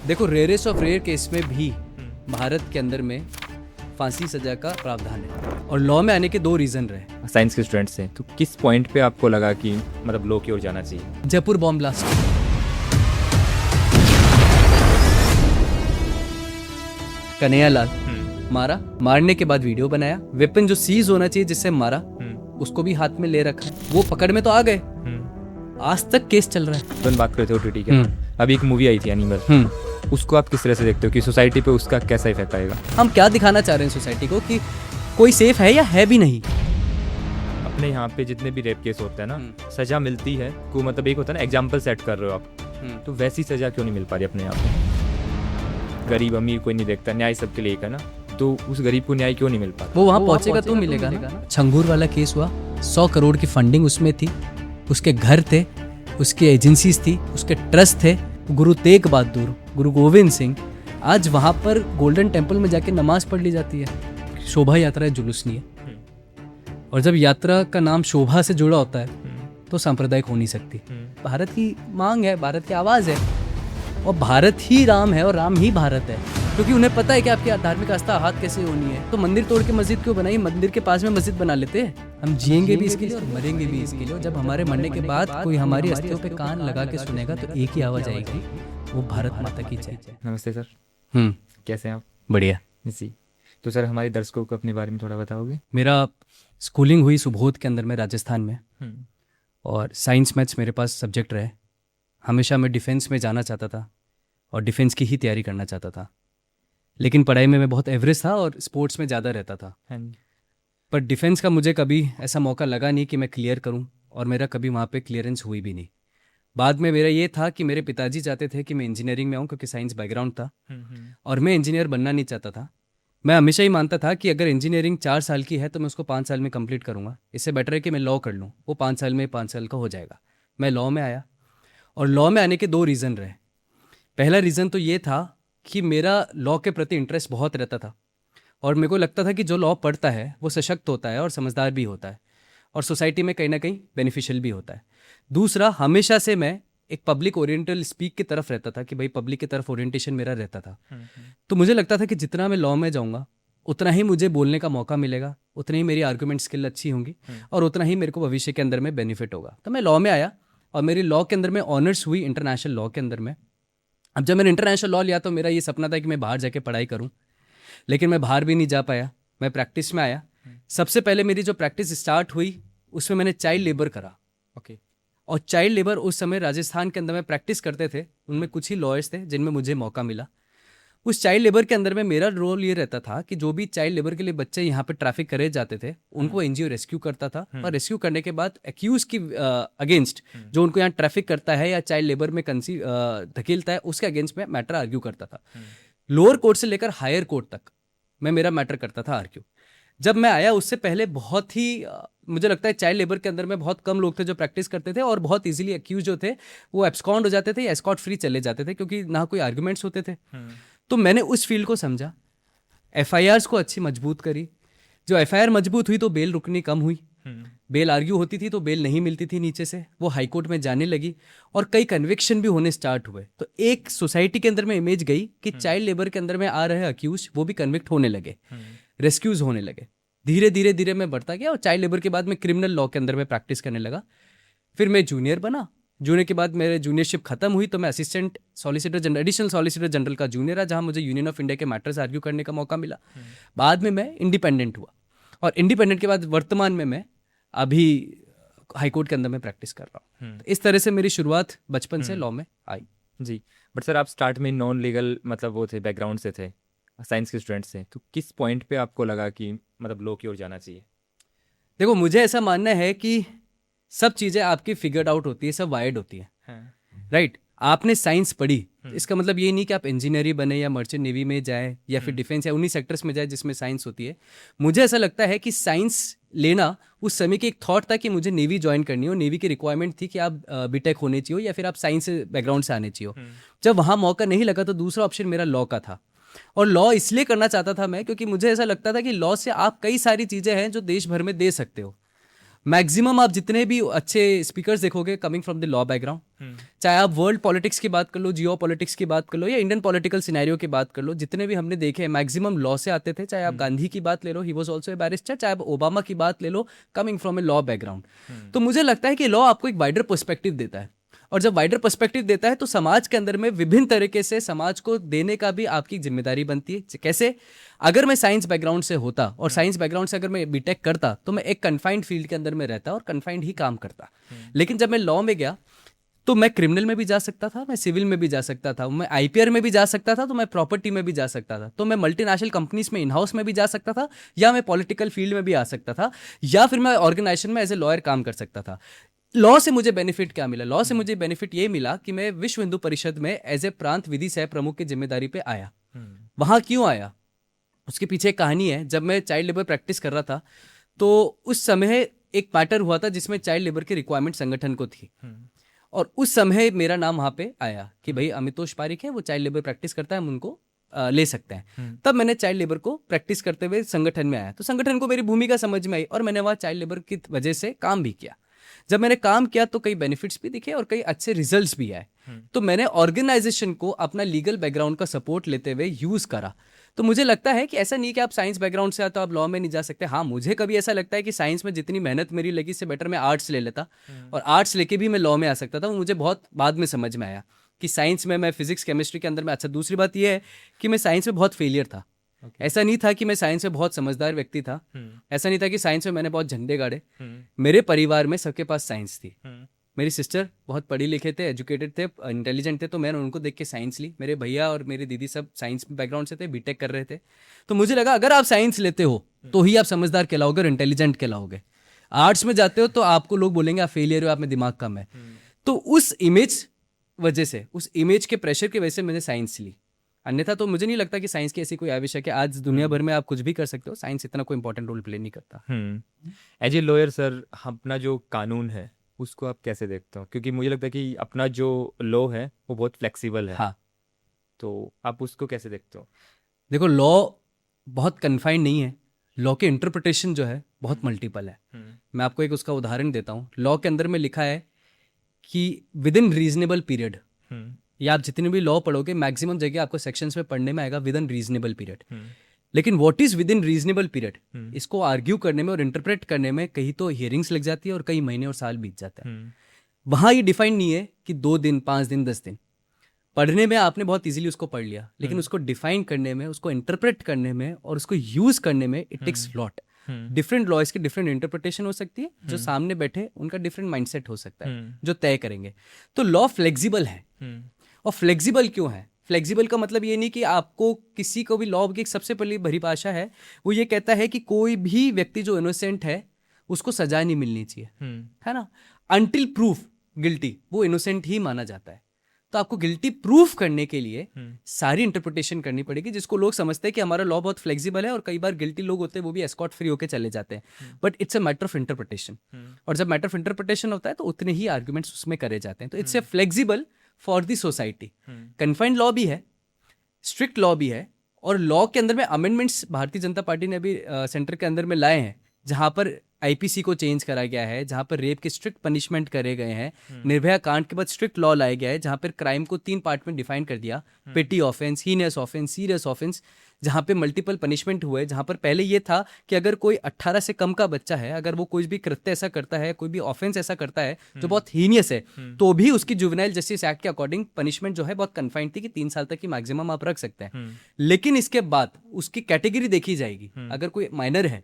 देखो, rarest of rare case में भी भारत के अंदर में फांसी सजा का प्रावधान है और लॉ में आने के दो रीजन रहे। साइंस के स्टूडेंट्स हैं, तो किस पॉइंट पे आपको लगा कि मतलब लॉ की ओर जाना चाहिए? जयपुर बॉम्ब ब्लास्ट, कन्हैयालाल मारा, मारने के बाद वीडियो बनाया, वेपन जो सीज होना चाहिए जिससे मारा उसको भी हाथ में ले रखा है, वो पकड़ में तो आ गए, आज तक केस चल रहा है। अपन बात करते हो OTT के, अभी एक मूवी आई थी एनिमल, उसको आप किस तरह से देखते हो कि सोसाइटी पे उसका कैसा इफेक्ट आएगा? हम क्या दिखाना चाह रहे हैं सोसाइटी को कि कोई सेफ है या है भी नहीं। अपने यहाँ पे जितने भी रेप केस होते हैं ना, सजा मिलती है को, मतलब एक होता है ना एग्जाम्पल सेट कर रहे हो आप, तो वैसी सजा क्यों नहीं मिल पा रही अपने यहाँ पे? गरीब अमीर कोई नहीं देखता, न्याय सबके लिए एक है ना, तो उस गरीब को न्याय क्यों नहीं मिल पाता? वो वहाँ पहुंचेगा तो मिलेगा ना। छंगूर वाला केस हुआ, 100 करोड़ की फंडिंग उसमें थी, उसके घर थे, उसकी एजेंसीज थी, उसके ट्रस्ट थे। गुरु तेग बहादुर, गुरु गोविंद सिंह, आज वहाँ पर गोल्डन टेम्पल में जाके नमाज पढ़ ली जाती है। शोभा यात्रा है, जुलूस नहीं है। और जब यात्रा का नाम शोभा से जुड़ा होता है तो सांप्रदायिक हो नहीं सकती। भारत की मांग है, भारत की आवाज़ है, और भारत ही राम है और राम ही भारत है, क्योंकि उन्हें पता है कि आपकी धार्मिक आस्था आहत कैसे होनी है। तो मंदिर तोड़ के मस्जिद क्यों बनाई? मंदिर के पास में मस्जिद बना लेते हैं। हम जिएंगे भी इसके लिए और मरेंगे भी इसके लिए। और जब हमारे मरने के बाद कोई हमारी अस्थियों पे कान लगा के सुनेगा तो एक ही आवाज आएगी, वो भारत माता की जय। नमस्ते सर, कैसे हैं आप? बढ़िया जी, तो सर हमारे दर्शकों को अपने बारे में थोड़ा बताओगे? मेरा स्कूलिंग हुई सुबोध के अंदर में, राजस्थान में, और साइंस मैथ्स मेरे पास सब्जेक्ट रहे। हमेशा मैं डिफेंस में जाना चाहता था और डिफेंस की ही तैयारी करना चाहता था, लेकिन पढ़ाई में मैं बहुत एवरेज था और स्पोर्ट्स में ज़्यादा रहता था। पर डिफेंस का मुझे कभी ऐसा मौका लगा नहीं कि मैं क्लियर करूं, और मेरा कभी वहाँ पे क्लियरेंस हुई भी नहीं। बाद में मेरा ये था कि मेरे पिताजी चाहते थे कि मैं इंजीनियरिंग में आऊँ, क्योंकि साइंस बैकग्राउंड था, और मैं इंजीनियर बनना नहीं चाहता था। मैं हमेशा ही मानता था कि अगर इंजीनियरिंग 4 साल की है तो मैं उसको 5 साल में कंप्लीट करूँगा, इससे बेटर है कि मैं लॉ कर लूँ, वो 5 साल में 5 साल का हो जाएगा। मैं लॉ में आया, और लॉ में आने के दो रीज़न रहे। पहला रीज़न तो ये था कि मेरा लॉ के प्रति इंटरेस्ट बहुत रहता था, और मेरे को लगता था कि जो लॉ पढ़ता है वो सशक्त होता है और समझदार भी होता है, और सोसाइटी में कहीं ना कहीं बेनिफिशियल भी होता है। दूसरा, हमेशा से मैं एक पब्लिक ओरिएंटल स्पीक की तरफ रहता था, कि भाई पब्लिक की तरफ ओरिएंटेशन मेरा रहता था। तो मुझे लगता था कि जितना मैं लॉ में जाऊँगा उतना ही मुझे बोलने का मौका मिलेगा, उतनी ही मेरी आर्गूमेंट स्किल अच्छी होंगी, और उतना ही मेरे को भविष्य के अंदर में बेनिफिट होगा। तो मैं लॉ में आया, और मेरी लॉ के अंदर में ऑनर्स हुई इंटरनेशनल लॉ के अंदर में। अब जब मैंने इंटरनेशनल लॉ लिया तो मेरा ये सपना था कि मैं बाहर जाके पढ़ाई करूं, लेकिन मैं बाहर भी नहीं जा पाया। मैं प्रैक्टिस में आया। सबसे पहले मेरी जो प्रैक्टिस स्टार्ट हुई उसमें मैंने चाइल्ड लेबर करा। और चाइल्ड लेबर उस समय राजस्थान के अंदर में प्रैक्टिस करते थे, उनमें कुछ ही लॉयर्स थे जिनमें मुझे मौका मिला। उस चाइल्ड लेबर के अंदर में मेरा रोल ये रहता था कि जो भी चाइल्ड लेबर के लिए बच्चे यहाँ पे ट्रैफिक करे जाते थे उनको एनजीओ रेस्क्यू करता था, और रेस्क्यू करने के बाद एक्यूज की अगेंस्ट जो उनको यहाँ ट्रैफिक करता है या चाइल्ड लेबर में धकेलता है उसके अगेंस्ट में मैटर आर्ग्यू करता था। लोअर कोर्ट से लेकर हायर कोर्ट तक मैं मेरा मैटर करता था आर्ग्यू। जब मैं आया उससे पहले बहुत ही मुझे लगता है चाइल्ड लेबर के अंदर में बहुत कम लोग थे जो प्रैक्टिस करते थे, और बहुत इजीली एक्यूज जो थे वो एब्सकॉन्ड हो जाते थे या एस्कॉर्ट फ्री चले जाते थे, क्योंकि ना कोई आर्ग्यूमेंट्स होते थे। तो मैंने उस फील्ड को समझा, एफआईआर्स को अच्छी मजबूत करी। जो एफआईआर मजबूत हुई तो बेल रुकनी कम हुई, बेल आर्ग्यू होती थी तो बेल नहीं मिलती थी नीचे से, वो हाई कोर्ट में जाने लगी, और कई कन्विक्शन भी होने स्टार्ट हुए। तो एक सोसाइटी के अंदर में इमेज गई कि चाइल्ड लेबर के अंदर में आ रहे अक्यूज वो भी कन्विक्ट होने लगे, रेस्क्यूज होने लगे। धीरे धीरे धीरे मैं बढ़ता गया, और चाइल्ड लेबर के बाद मैं क्रिमिनल लॉ के अंदर में प्रैक्टिस करने लगा। फिर मैं जूनियर बना, जूनियर के बाद मेरे जूनियरशिप खत्म हुई तो मैं assistant solicitor general, additional solicitor general का जूनियर है, जहां मुझे यूनियन ऑफ इंडिया के मैटर्स आर्ग्यू करने का मौका मिला। बाद में मैं इंडिपेंडेंट हुआ, और इंडिपेंडेंट के बाद वर्तमान में मैं अभी हाईकोर्ट के अंदर में प्रैक्टिस कर रहा हूँ। तो इस तरह से मेरी शुरुआत बचपन से लॉ में आई। जी, बट सर आप स्टार्ट में नॉन लीगल मतलब वो थे, बैकग्राउंड से थे, साइंस के स्टूडेंट्स थे, तो किस पॉइंट पे आपको लगा कि मतलब लॉ की ओर जाना चाहिए? देखो, मुझे ऐसा मानना है कि सब चीज़ें आपकी फिगर्ड आउट होती है, सब वायर्ड होती है, राइट? आपने साइंस पढ़ी, इसका मतलब ये नहीं कि आप इंजीनियरिंग बने या मर्चेंट नेवी में जाए या फिर डिफेंस या उन्हीं सेक्टर्स में जाए जिसमें साइंस होती है। मुझे ऐसा लगता है कि साइंस लेना उस समय की एक थॉट था कि मुझे नेवी ज्वाइन करनी हो, नेवी की रिक्वायरमेंट थी कि आप बीटेक होने चाहिए या फिर आप साइंस बैकग्राउंड से आने चाहिए। जब वहाँ मौका नहीं लगा तो दूसरा ऑप्शन मेरा लॉ का था, और लॉ इसलिए करना चाहता था मैं क्योंकि मुझे ऐसा लगता था कि लॉ से आप कई सारी चीज़ें हैं जो देश भर में दे सकते हो। मैक्सिमम आप जितने भी अच्छे स्पीकर्स देखोगे coming from the law background, चाहे आप वर्ल्ड पॉलिटिक्स की बात कर लो, जियो पॉलिटिक्स की बात कर लो, या इंडियन पॉलिटिकल सिनेरियो की बात कर लो, जितने भी हमने देखे मैक्सिमम लॉ से आते थे। चाहे आप गांधी की बात ले लो, he was also a barrister, चाहे आप ओबामा की बात ले लो, coming from a law background. तो मुझे लगता है कि लॉ आपको एक वाइडर पर्सपेक्टिव देता है, और जब वाइडर पर्सपेक्टिव देता है तो समाज के अंदर में विभिन्न तरीके से समाज को देने का भी आपकी जिम्मेदारी बनती है। कैसे? अगर मैं साइंस बैकग्राउंड से होता और साइंस बैकग्राउंड से अगर मैं बीटेक करता तो मैं एक कन्फाइंड फील्ड के अंदर में रहता और कन्फाइंड ही काम करता। लेकिन जब मैं लॉ में गया तो मैं क्रिमिनल में भी जा सकता था, मैं सिविल में भी जा सकता था, मैं आईपीआर में भी जा सकता था, तो मैं प्रॉपर्टी में भी जा सकता था, तो मैं मल्टीनेशनल कंपनीज में इन हाउस में भी जा सकता था, या मैं पॉलिटिकल फील्ड में भी आ सकता था, या फिर मैं ऑर्गेनाइजेशन में एज ए लॉयर काम कर सकता था। लॉ से मुझे बेनिफिट क्या मिला? लॉ से मुझे बेनिफिट ये मिला कि मैं विश्व हिंदू परिषद में एज ए प्रांत विधि सह प्रमुख की जिम्मेदारी पे आया। वहां क्यों आया? उसके पीछे एक कहानी है। जब मैं चाइल्ड लेबर प्रैक्टिस कर रहा था तो उस समय एक मैटर हुआ था जिसमें चाइल्ड लेबर की रिक्वायरमेंट संगठन को थी, और उस समय मेरा नाम वहां पे आया कि भाई अमितोष पारिक है, वो चाइल्ड लेबर प्रैक्टिस करता है, हम उनको ले सकते हैं। तब मैंने चाइल्ड लेबर को प्रैक्टिस करते हुए संगठन में आया, तो संगठन को मेरी भूमिका समझ में आई और मैंने वहाँ चाइल्ड लेबर की वजह से काम भी किया। जब मैंने काम किया तो कई बेनिफिट्स भी दिखे और कई अच्छे रिजल्ट्स भी आए। तो मैंने ऑर्गेनाइजेशन को अपना लीगल बैकग्राउंड का सपोर्ट लेते हुए यूज करा। तो मुझे लगता है कि ऐसा नहीं कि आप साइंस बैकग्राउंड से आते हो आप लॉ में नहीं जा सकते। हाँ, मुझे कभी ऐसा लगता है कि साइंस में जितनी मेहनत मेरी लगी से बेटर मैं आर्ट्स ले लेता, और आर्ट्स लेके भी मैं लॉ में आ सकता था। वो मुझे बहुत बाद में समझ में आया कि साइंस में मैं फिजिक्स केमिस्ट्री के अंदर में अच्छा। दूसरी बात यह है कि मैं साइंस में बहुत फेलियर था। ऐसा नहीं था कि मैं साइंस में बहुत समझदार व्यक्ति था, ऐसा नहीं था कि साइंस में मैंने बहुत झंडे गाड़े। मेरे परिवार में सबके पास साइंस थी। मेरी सिस्टर बहुत पढ़ी लिखे थे, एजुकेटेड थे, इंटेलिजेंट थे, तो मैंने उनको देख के साइंस ली। मेरे भैया और मेरी दीदी सब साइंस बैकग्राउंड से थे, बीटेक कर रहे थे। तो मुझे लगा अगर आप साइंस लेते हो तो ही आप समझदार कहलाओगे और इंटेलिजेंट कहलाओगे। आर्ट्स में जाते हो तो आपको लोग बोलेंगे आप फेलियर हो, आप में दिमाग कम है। तो उस इमेज वजह से, उस इमेज के प्रेशर की वजह से मैंने साइंस ली। अन्यथा तो मुझे नहीं लगता कि साइंस की ऐसी कोई आवश्यक है। आज दुनिया भर में आप कुछ भी कर सकते हो, साइंस इतना कोई इंपॉर्टेंट रोल प्ले नहीं करता। एज ए लॉयर सर, अपना जो कानून है उसको आप कैसे देखते हो? क्योंकि मुझे लगता है कि अपना जो लॉ है वो बहुत फ्लेक्सिबल है। हाँ, तो आप उसको कैसे देखते हो? देखो लॉ बहुत कन्फाइंड नहीं है। लॉ के इंटरप्रिटेशन जो है बहुत मल्टीपल है। मैं आपको एक उसका उदाहरण देता हूँ। लॉ के अंदर में लिखा है कि विद इन रीजनेबल पीरियड, या आप जितने भी लॉ पढ़ोगे मैक्सिमम जगह आपको सेक्शंस में पढ़ने में आएगा विद इन रीजनेबल पीरियड। लेकिन what is with in reasonable period, इसको आर्ग्यू करने में और इंटरप्रेट करने में कहीं तो हियरिंग्स लग जाती है और कई महीने और साल बीत जाते हैं। वहां ये डिफाइन नहीं है कि 2 दिन 5 दिन 10 दिन। पढ़ने में आपने बहुत इजीली उसको पढ़ लिया, लेकिन उसको डिफाइन करने में, उसको इंटरप्रेट करने में और उसको यूज करने में it takes lot. Different laws की डिफरेंट इंटरप्रिटेशन हो सकती है, जो सामने बैठे उनका डिफरेंट माइंडसेट हो सकता है जो तय करेंगे। तो लॉ फ्लेक्सिबल है। और फ्लेक्सिबल क्यों है? फ्लेक्सिबल का मतलब ये नहीं कि आपको किसी को भी, लॉ की सबसे पहली परिभाषा है वो ये कहता है कि कोई भी व्यक्ति जो इनोसेंट है उसको सजा नहीं मिलनी चाहिए, है ना। अनटिल प्रूफ गिल्टी वो इनोसेंट ही माना जाता है। तो आपको गिल्टी प्रूफ करने के लिए सारी इंटरप्रिटेशन करनी पड़ेगी, जिसको लोग समझते हैं कि हमारा लॉ बहुत फ्लेक्सिबल है और कई बार गिल्टी लोग होते हैं वो भी एस्कॉर्ट फ्री होकर चले जाते हैं। But it's a matter of interpretation, और जब मैटर ऑफ इंटरप्रिटेशन होता है तो उतने ही आर्ग्यूमेंट्स उसमें करे जाते हैं। तो it's a flexible for the society. Confined law भी है, स्ट्रिक्ट लॉ भी है, और लॉ के अंदर में अमेंडमेंट्स भारतीय जनता पार्टी ने अभी सेंटर के अंदर में लाए हैं, जहां पर आईपीसी को चेंज करा गया है, जहां पर रेप के स्ट्रिक्ट पनिशमेंट करे गए हैं। निर्भया कांड के बाद स्ट्रिक्ट लॉ लाया गया है जहां पर क्राइम को 3 पार्ट में डिफाइन कर दिया, पेटी offence, heinous offence, serious offence, जहां पे मल्टीपल पनिशमेंट हुए। जहां पर पहले ये था कि अगर कोई 18 से कम का बच्चा है, अगर वो कोई भी कृत्य ऐसा करता है, कोई भी ऑफेंस ऐसा करता है जो बहुत हीनियस है, तो भी उसकी जुवेनाइल जस्टिस एक्ट के अकॉर्डिंग पनिशमेंट जो है बहुत कन्फाइंड थी कि 3 साल तक की मैक्सिमम आप रख सकते हैं। लेकिन इसके बाद उसकी कैटेगरी देखी जाएगी। अगर कोई माइनर है,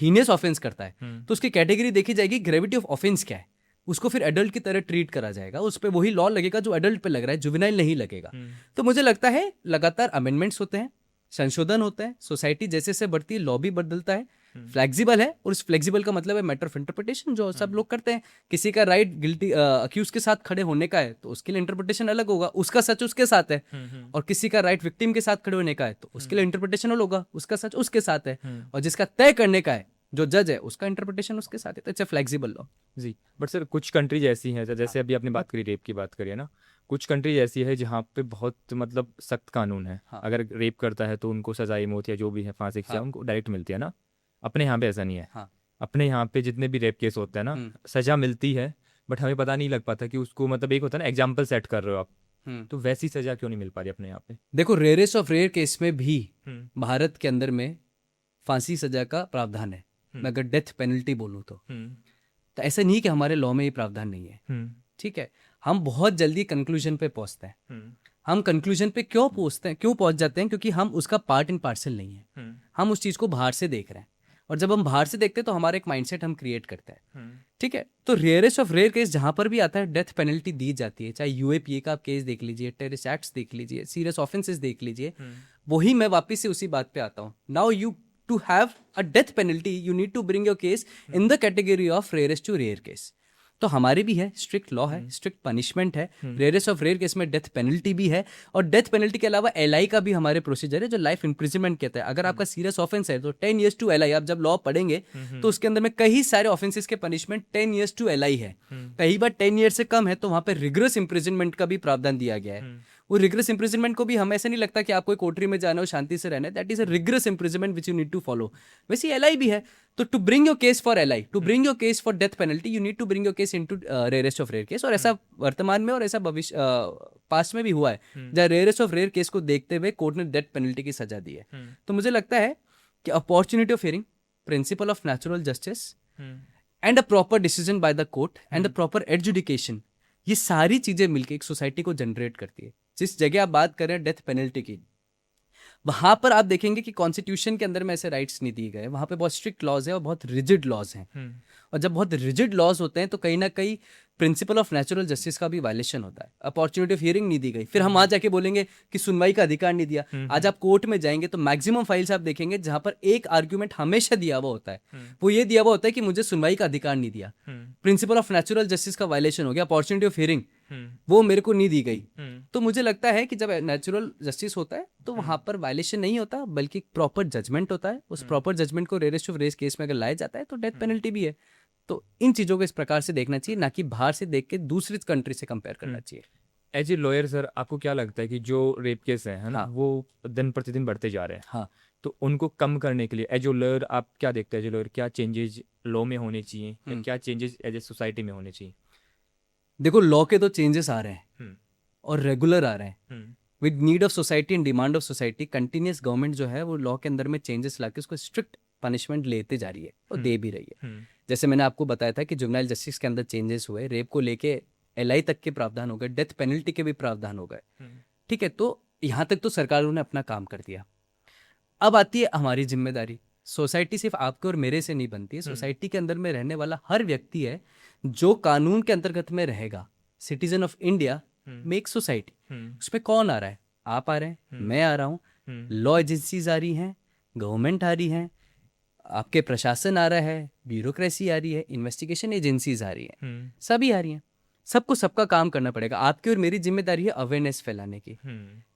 हीनियस ऑफेंस करता है, तो उसकी कैटेगरी देखी जाएगी, ग्रेविटी ऑफ ऑफेंस क्या है, उसको फिर एडल्ट की तरह ट्रीट करा जाएगा, उस पर वही लॉ लगेगा जो एडल्ट पे लग रहा है, जुवेनाइल नहीं लगेगा। तो मुझे लगता है लगातार अमेंडमेंट्स होते हैं, संशोधन होता है, सोसाइटी जैसे जैसे बढ़ती है लॉ भी बदलता है, फ्लेक्सिबल है। और इस फ्लेक्सिबल का मतलब है मैटर ऑफ इंटरप्रिटेशन, जो सब लोग करते हैं। किसी का राइट गिल्टी अक्यूज के साथ खड़े होने का है तो उसके लिए इंटरप्रिटेशन अलग होगा, उसका सच उसके साथ है। और किसी का राइट विक्टिम के साथ खड़े होने का है तो उसके लिए इंटरप्रिटेशन अलग होगा, उसका सच उसके साथ है। और जिसका तय करने का है, जो जज है, उसका इंटरप्रिटेशन उसके साथ है। तो इट्स अ फ्लेक्सिबल लॉ। जी, बट सर कुछ कंट्रीज ऐसी हैं, जैसे अभी आपने बात करी, रेप की बात करी है ना, कुछ कंट्रीज ऐसी है जहाँ पे बहुत मतलब सख्त कानून है। अगर रेप करता है तो उनको सजाए मौत या जो भी है फांसी की सजा उनको डायरेक्ट मिलती है ना। अपने यहाँ पे ऐसा नहीं है। अपने यहाँ पे जितने भी रेप केस होते हैं ना, सजा मिलती है बट हमें पता नहीं लग पाता कि उसको मतलब एक होता है ना एग्जाम्पल सेट कर रहे हो आप, तो वैसी सजा क्यों नहीं मिल पा रही अपने यहाँ पे? देखो, रेयरेस्ट ऑफ रेयर केस में भी भारत के अंदर में फांसी सजा का प्रावधान है। मैं अगर डेथ पेनल्टी बोलूँ तो ऐसा नहीं कि हमारे लॉ में ये प्रावधान नहीं है। ठीक है, हम बहुत जल्दी कंक्लूजन पे पहुंचते हैं। हम कंक्लूजन पे क्यों पहुंच जाते हैं? क्योंकि हम उसका पार्ट एंड पार्सल नहीं है। हम उस चीज को बाहर से देख रहे हैं, और जब हम बाहर से देखते हैं तो हमारा एक माइंडसेट हम क्रिएट करते हैं। ठीक है, तो रेयरेस्ट ऑफ रेयर केस जहां पर भी आता है डेथ पेनल्टी दी जाती है। चाहे यूएपीए का आप केस देख लीजिए, टेररिस्ट एक्ट्स देख लीजिए, सीरियस ऑफेंसेस देख लीजिए, वही मैं वापस से उसी बात पे आता हूँ। Now you to have a death penalty, you need to bring your case in the category of rarest to rare case. तो हमारे भी है, स्ट्रिक्ट लॉ है, स्ट्रिक्ट पनिशमेंट है। रेयरेस्ट ऑफ रेयर केस में डेथ पेनल्टी भी है, और डेथ पेनल्टी के अलावा एलआई का भी हमारे प्रोसीजर है जो लाइफ इम्प्रिजनमेंट कहता है। अगर आपका सीरियस ऑफेंस है तो 10 years टू एलआई। आप जब लॉ पढ़ेंगे तो उसके अंदर में कई सारे ऑफेंसेस के पनिशमेंट 10 years टू एलआई है। कई बार 10 years से कम है तो वहां पर रिग्रेस इम्प्रिजनमेंट का भी प्रावधान दिया गया है। वो रिग्रेस इम्प्रिजनमेंट को भी हमें ऐसा नहीं लगता कि आपको कोठरी में जाना हो, शांति से रहना है। That is a rigorous imprisonment which you need to follow. वैसे एलआई भी है। तो to bring your case for LI, to bring your case for death penalty, you need to bring your case into rarest of rare case. और ऐसा वर्तमान में और ऐसा भविष्य पास्ट में भी हुआ है, जहाँ रेयरेस्ट ऑफ रेयर केस को देखते हुए कोर्ट ने डेथ पेनल्टी की सजा दी है। तो मुझे लगता है कि opportunity of hearing, principle of natural justice and a proper decision by the court and the proper adjudication, ये सारी चीजें मिलकर एक सोसाइटी को जनरेट करती है। जिस जगह आप बात कर रहे हैं डेथ पेनल्टी की, वहां पर आप देखेंगे कि कॉन्स्टिट्यूशन के अंदर में ऐसे राइट्स नहीं दिए गए। वहां पे बहुत स्ट्रिक्ट लॉज है और बहुत रिजिड लॉज हैं। और जब बहुत रिजिड लॉज होते हैं तो कहीं ना कहीं प्रिंसिपल ऑफ नेचुरल जस्टिस का भी वायलेशन होता है। अपॉर्चुनिटी ऑफ हियरिंग नहीं दी गई, फिर हम वहां जाके बोलेंगे कि सुनवाई का अधिकार नहीं दिया। आज आप कोर्ट में जाएंगे तो मैक्सिमम फाइल्स आप देखेंगे जहां पर एक आर्ग्यूमेंट हमेशा दिया हुआ होता है, वो ये दिया हुआ होता है कि मुझे सुनवाई का अधिकार नहीं दिया। प्रिंसिपल ऑफ नेचुरल जस्टिस का वायलेशन हो गया, अपॉर्चुनिटी ऑफ हियरिंग वो मेरे को नहीं दी गई। तो मुझे लगता है कि जब नेचुरल जस्टिस होता है तो वहां पर वायलेशन नहीं होता, बल्कि प्रॉपर जजमेंट होता है। उस प्रॉपर जजमेंट को रेयरेस्ट ऑफ रेयर केस में अगर लाया जाता है तो डेथ पेनल्टी भी है। तो इन चीजों को इस प्रकार से देखना चाहिए, ना कि बाहर से देख के दूसरी कंट्री से कंपेयर करना चाहिए। एज ए लॉयर सर, आपको क्या लगता है कि जो रेप केस है ना, वो दिन प्रतिदिन बढ़ते जा रहे हैं, हाँ, तो उनको कम करने के लिए एज ए लॉयर आप क्या देखते हैं? एज ए लॉयर क्या चेंजेस लॉ में होने चाहिए, या क्या चेंजेस एज ए सोसाइटी में होने चाहिए? देखो, लॉ के तो चेंजेस आ रहे हैं और रेगुलर आ रहे हैं। With need of society and demand of society, continuous government जो है वो लॉ के अंदर में चेंजेस लाके उसको स्ट्रिक्ट पनिशमेंट लेते जा रही है और दे भी रही है। जैसे मैंने आपको बताया था कि जुवेनाइल जस्टिस के अंदर चेंजेस हुए, रेप को लेके एलआई तक के प्रावधान हो गए, डेथ पेनल्टी के भी प्रावधान हो गए। ठीक है, तो यहाँ तक तो सरकारों ने अपना काम कर दिया। अब आती है हमारी जिम्मेदारी। सोसाइटी सिर्फ आपके और मेरे से नहीं बनती है, सोसाइटी के अंदर में रहने वाला हर व्यक्ति है जो कानून के अंतर्गत में रहेगा। Citizen of India make society. उसमें कौन आ रहा है? आप आ रहे हैं, मैं आ रहा हूँ, लॉ एजेंसीज आ रही हैं, गवर्नमेंट आ रही हैं, आपके प्रशासन आ रहा है, ब्यूरोक्रेसी आ रही है, इन्वेस्टिगेशन एजेंसीज आ रही हैं, सभी आ रही हैं। सबको सबका काम करना पड़ेगा। आपकी और मेरी जिम्मेदारी है अवेयरनेस फैलाने की।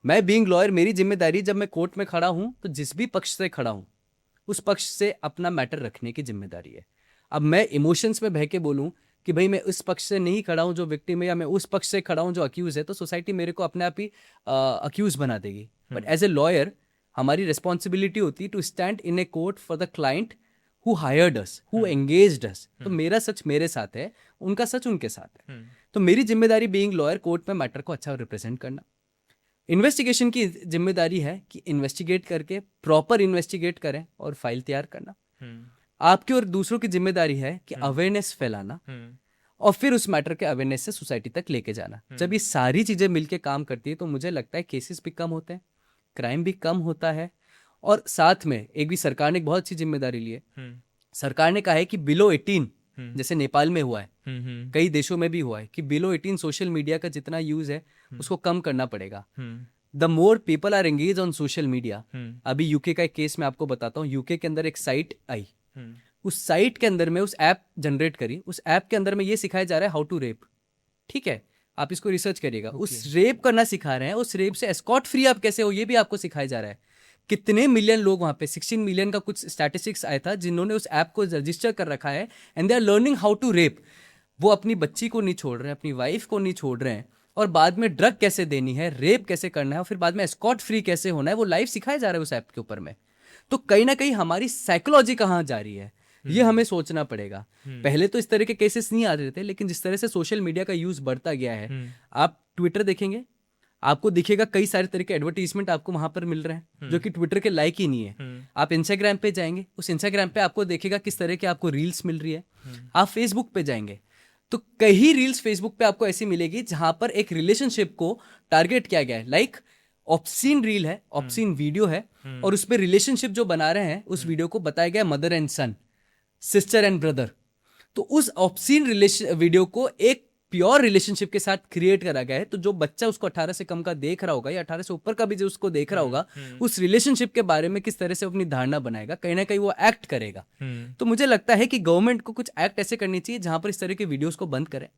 मैं बीइंग लॉयर, मेरी जिम्मेदारी जब मैं कोर्ट में खड़ा हूं तो जिस भी पक्ष से खड़ा हूं उस पक्ष से अपना मैटर रखने की जिम्मेदारी है। अब मैं इमोशंस में बह के बोलूं कि भाई मैं उस पक्ष से नहीं खड़ा हूं जो विक्टिम है, या मैं उस पक्ष से खड़ा हूं जो अक्यूज है, तो सोसाइटी मेरे को अपने आप ही अक्यूज बना देगी। बट एज ए लॉयर हमारी रिस्पॉन्सिबिलिटी होती है to stand in a court for the client who hired us, who engaged us. तो मेरा सच मेरे साथ है, उनका सच उनके साथ है। तो मेरी जिम्मेदारी बीइंग लॉयर कोर्ट में मैटर को अच्छा रिप्रेजेंट करना। इन्वेस्टिगेशन की जिम्मेदारी है कि इन्वेस्टिगेट करके प्रॉपर इन्वेस्टिगेट करें और फाइल तैयार करना। आपकी और दूसरों की जिम्मेदारी है कि अवेयरनेस फैलाना और फिर उस मैटर के अवेयरनेस से सोसाइटी तक लेके जाना। जब ये सारी चीजें मिलके काम करती है तो मुझे लगता है केसेस भी कम होते हैं, क्राइम भी कम होता है। और साथ में एक भी सरकार ने एक बहुत अच्छी जिम्मेदारी ली है। सरकार ने कहा है कि बिलो 18, जैसे नेपाल में हुआ है, कई देशों में भी हुआ है कि बिलो 18 सोशल मीडिया का जितना यूज है उसको कम करना पड़ेगा। The more people are engage on social media. अभी यूके का एक केस मैं आपको बताता हूँ। यूके के अंदर एक साइट आई, उस साइट के अंदर में उस ऐप जनरेट करी, उस ऐप के अंदर में ये सिखाया जा रहा है हाउ टू रेप। ठीक है, आप इसको रिसर्च करिएगा। उस रेप करना सिखा रहे हैं, उस रेप से एस्कॉर्ट फ्री आप कैसे हो ये भी आपको सिखाया जा रहा है। कितने मिलियन लोग वहां पे, 16 मिलियन का कुछ स्टैटिस्टिक्स आया था जिन्होंने उस ऐप को रजिस्टर कर रखा है and they are learning how to rape. वो अपनी बच्ची को नहीं छोड़ रहे हैं, अपनी वाइफ को नहीं छोड़ रहे हैं, और बाद में ड्रग कैसे देनी है, रेप कैसे करना है, और फिर बाद में एस्कॉर्ट फ्री कैसे होना है, वो लाइव सिखाया जा रहा है उस ऐप के ऊपर में। तो कहीं ना कहीं हमारी साइकोलॉजी कहाँ जा रही है? ये हमें सोचना पड़ेगा। पहले तो इस तरह के केसेस नहीं आ रहे थे, लेकिन जिस तरह से सोशल मीडिया का यूज बढ़ता गया है, आप ट्विटर देखेंगे, आपको दिखेगा कई सारे तरह के एडवर्टीजमेंट आपको वहां पर मिल रहे हैं जो कि ट्विटर के लायक ही नहीं है। आप इंस्टाग्राम पे जाएंगे, उस इंस्टाग्राम पे आपको देखेगा किस तरह के आपको रील्स मिल रही है। आप फेसबुक पे जाएंगे तो कई रील्स फेसबुक पे आपको ऐसी मिलेगी जहां पर एक रिलेशनशिप को टारगेट किया गया है, लाइक ऑब्सीन रील है, ऑब्सीन वीडियो है, और उसमें रिलेशनशिप जो बना रहे हैं उस वीडियो को बताया गया mother and son, sister and brother. तो उस ऑब्सीन वीडियो को एक प्योर रिलेशनशिप के साथ क्रिएट करा गया है। तो जो बच्चा उसको 18 से कम का देख रहा होगा या 18 से ऊपर का भी जो उसको देख रहा होगा, उस रिलेशनशिप के बारे में किस तरह से अपनी धारणा बनाएगा, कहीं ना कहीं वो एक्ट करेगा। तो मुझे लगता है कि गवर्नमेंट को कुछ एक्ट ऐसे करनी चाहिए जहां पर इस तरह के वीडियोस को बंद करें।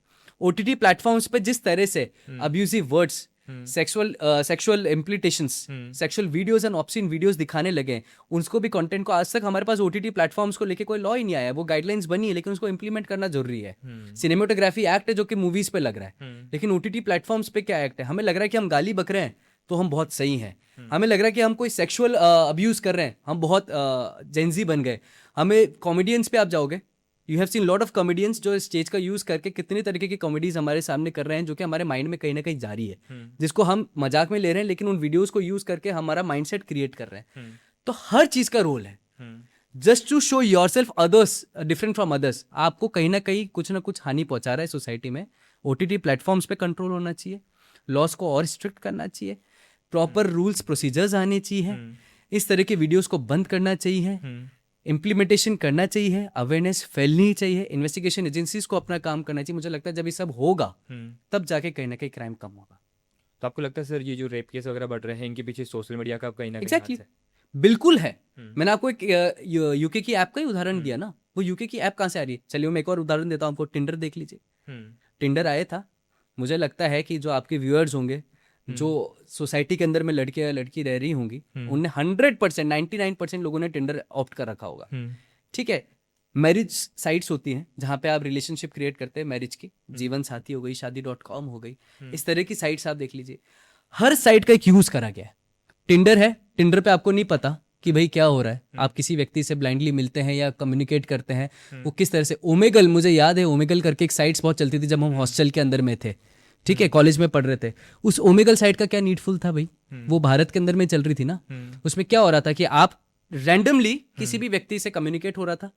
ओटीटी प्लेटफॉर्म्स पे जिस तरह से abusive words, sexual implications, sexual videos and obscene videos दिखाने लगे, उसको भी कंटेंट को, आज तक हमारे पास ओटीटी प्लेटफॉर्म्स को लेके कोई लॉ ही नहीं आया। वो गाइडलाइंस बनी है लेकिन उसको इंप्लीमेंट करना जरूरी है। सिनेमेटोग्राफी एक्ट है जो कि मूवीज पे लग रहा है, लेकिन ओटीटी प्लेटफॉर्म्स पे क्या एक्ट है? हमें लग रहा है कि हम गाली बक रहे हैं तो हम बहुत सही हैं, हमें लग रहा है कि हम कोई सेक्सुअल अब्यूज कर रहे हैं, हम बहुत जेंजी बन गए। हमें कॉमेडियंस पे आप जाओगे, you have seen lot of comedians जो स्टेज का यूज करके कितने तरीके की कॉमेडीज हमारे सामने कर रहे हैं जो कि हमारे माइंड में कहीं ना कहीं जारी है, जिसको हम मजाक में ले रहे हैं लेकिन उन वीडियोस को यूज करके हमारा माइंडसेट क्रिएट कर रहे हैं। तो हर चीज का रोल है, just to show yourself others different from others, आपको कहीं ना कहीं कुछ ना कुछ हानि पहुंचा रहा है सोसाइटी में। ओटीटी प्लेटफॉर्म्स पे कंट्रोल होना चाहिए, लॉस को और स्ट्रिक्ट करना चाहिए, प्रॉपर रूल्स प्रोसीजर्स आने चाहिए, इस तरह के वीडियोस को बंद करना चाहिए, इम्प्लीमेंटेशन करना चाहिए, अवेयरनेस फैलनी चाहिए, इन्वेस्टिगेशन एजेंसीज को अपना काम करना चाहिए। मुझे लगता है जब ये सब होगा तब जाके कहीं ना कहीं क्राइम कम होगा। तो आपको लगता है सर ये जो रेप केस वगैरह बढ़ रहे हैं इनके पीछे सोशल मीडिया का कहीं ना कहीं एग्जैक्टली हाथ है? बिल्कुल है। मैंने आपको एक यूके की ऐप का ही उदाहरण दिया ना, वो यूके की ऐप कहाँ से आ रही है? चलिए मैं एक और उदाहरण देता हूँ आपको, टिंडर देख लीजिए। टिंडर आया था, मुझे लगता है कि जो आपके व्यूअर्स होंगे जो सोसाइटी के अंदर में लड़के या लड़की रह रही होंगी, उनने 100% 99% लोगों ने टिंडर ऑप्ट कर रखा होगा। ठीक है, मैरिज साइट्स होती हैं जहाँ पे आप रिलेशनशिप क्रिएट करते हैं, मैरिज की, जीवन साथी हो गई, शादी.com हो गई, इस तरह की साइट्स आप देख लीजिए। हर साइट का एक यूज करा गया है। टिंडर है, टिंडर पे आपको नहीं पता कि भाई क्या हो रहा है, आप किसी व्यक्ति से ब्लाइंडली मिलते हैं या कम्युनिकेट करते हैं, वो किस तरह से। ओमेगल, मुझे याद है ओमेगल करके एक साइट्स बहुत चलती थी जब हम हॉस्टल के अंदर में थे, ठीक है, कॉलेज में पढ़ रहे थे। उस ओमेगल साइट का क्या नीडफुल था भाई, वो भारत के अंदर में चल रही थी ना। उसमें क्या हो रहा था कि आप रैंडमली किसी भी व्यक्ति से कम्युनिकेट हो रहा था,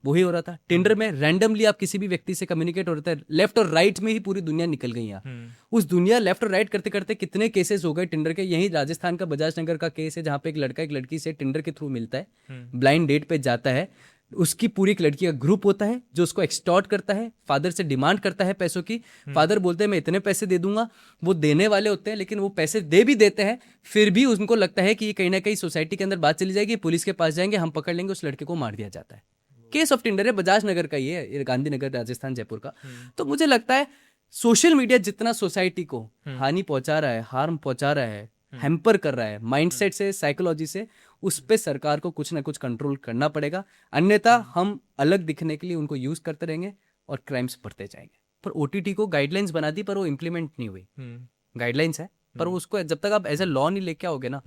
वही हो रहा था। टिंडर में रैंडमली आप किसी भी व्यक्ति से कम्युनिकेट हो रहा था, लेफ्ट और राइट में ही पूरी दुनिया निकल गई यहाँ। उस दुनिया लेफ्ट और राइट करते करते कितने केसेस हो गए टिंडर के। यही राजस्थान का बजाज नगर का केस है जहाँ पे एक लड़का एक लड़की से टिंडर के थ्रू मिलता है, ब्लाइंड डेट पे जाता है, उसकी पूरी एक लड़की का ग्रुप होता है जो उसको एक्सटॉर्ट करता है, फादर से डिमांड करता है पैसों की। फादर बोलते हैं मैं इतने पैसे दे दूंगा, वो देने वाले होते हैं लेकिन वो पैसे दे भी देते हैं, फिर भी उनको लगता है कि ये कहीं ना कहीं सोसाइटी के अंदर बात चली जाएगी, पुलिस के पास जाएंगे, हम पकड़ लेंगे, उस लड़के को मार दिया जाता है। केस ऑफ टिंडर है, बजाज नगर का, ये गांधीनगर राजस्थान जयपुर का। तो मुझे लगता है सोशल मीडिया जितना सोसाइटी को हानि पहुंचा रहा है, हार्म पहुंचा रहा है, हैम्पर कर रहा है माइंडसेट से, साइकोलॉजी से, उस पे सरकार को कुछ ना कुछ कंट्रोल करना पड़ेगा, अन्यथा हम अलग दिखने के लिए उनको यूज करते रहेंगे और क्राइम्स बढ़ते जाएंगे। पर ओटीटी को गाइडलाइंस बना दी पर वो इम्प्लीमेंट नहीं हुई। गाइडलाइंस है पर उसको जब तक आप एज ए लॉ नहीं लेके आओगे ना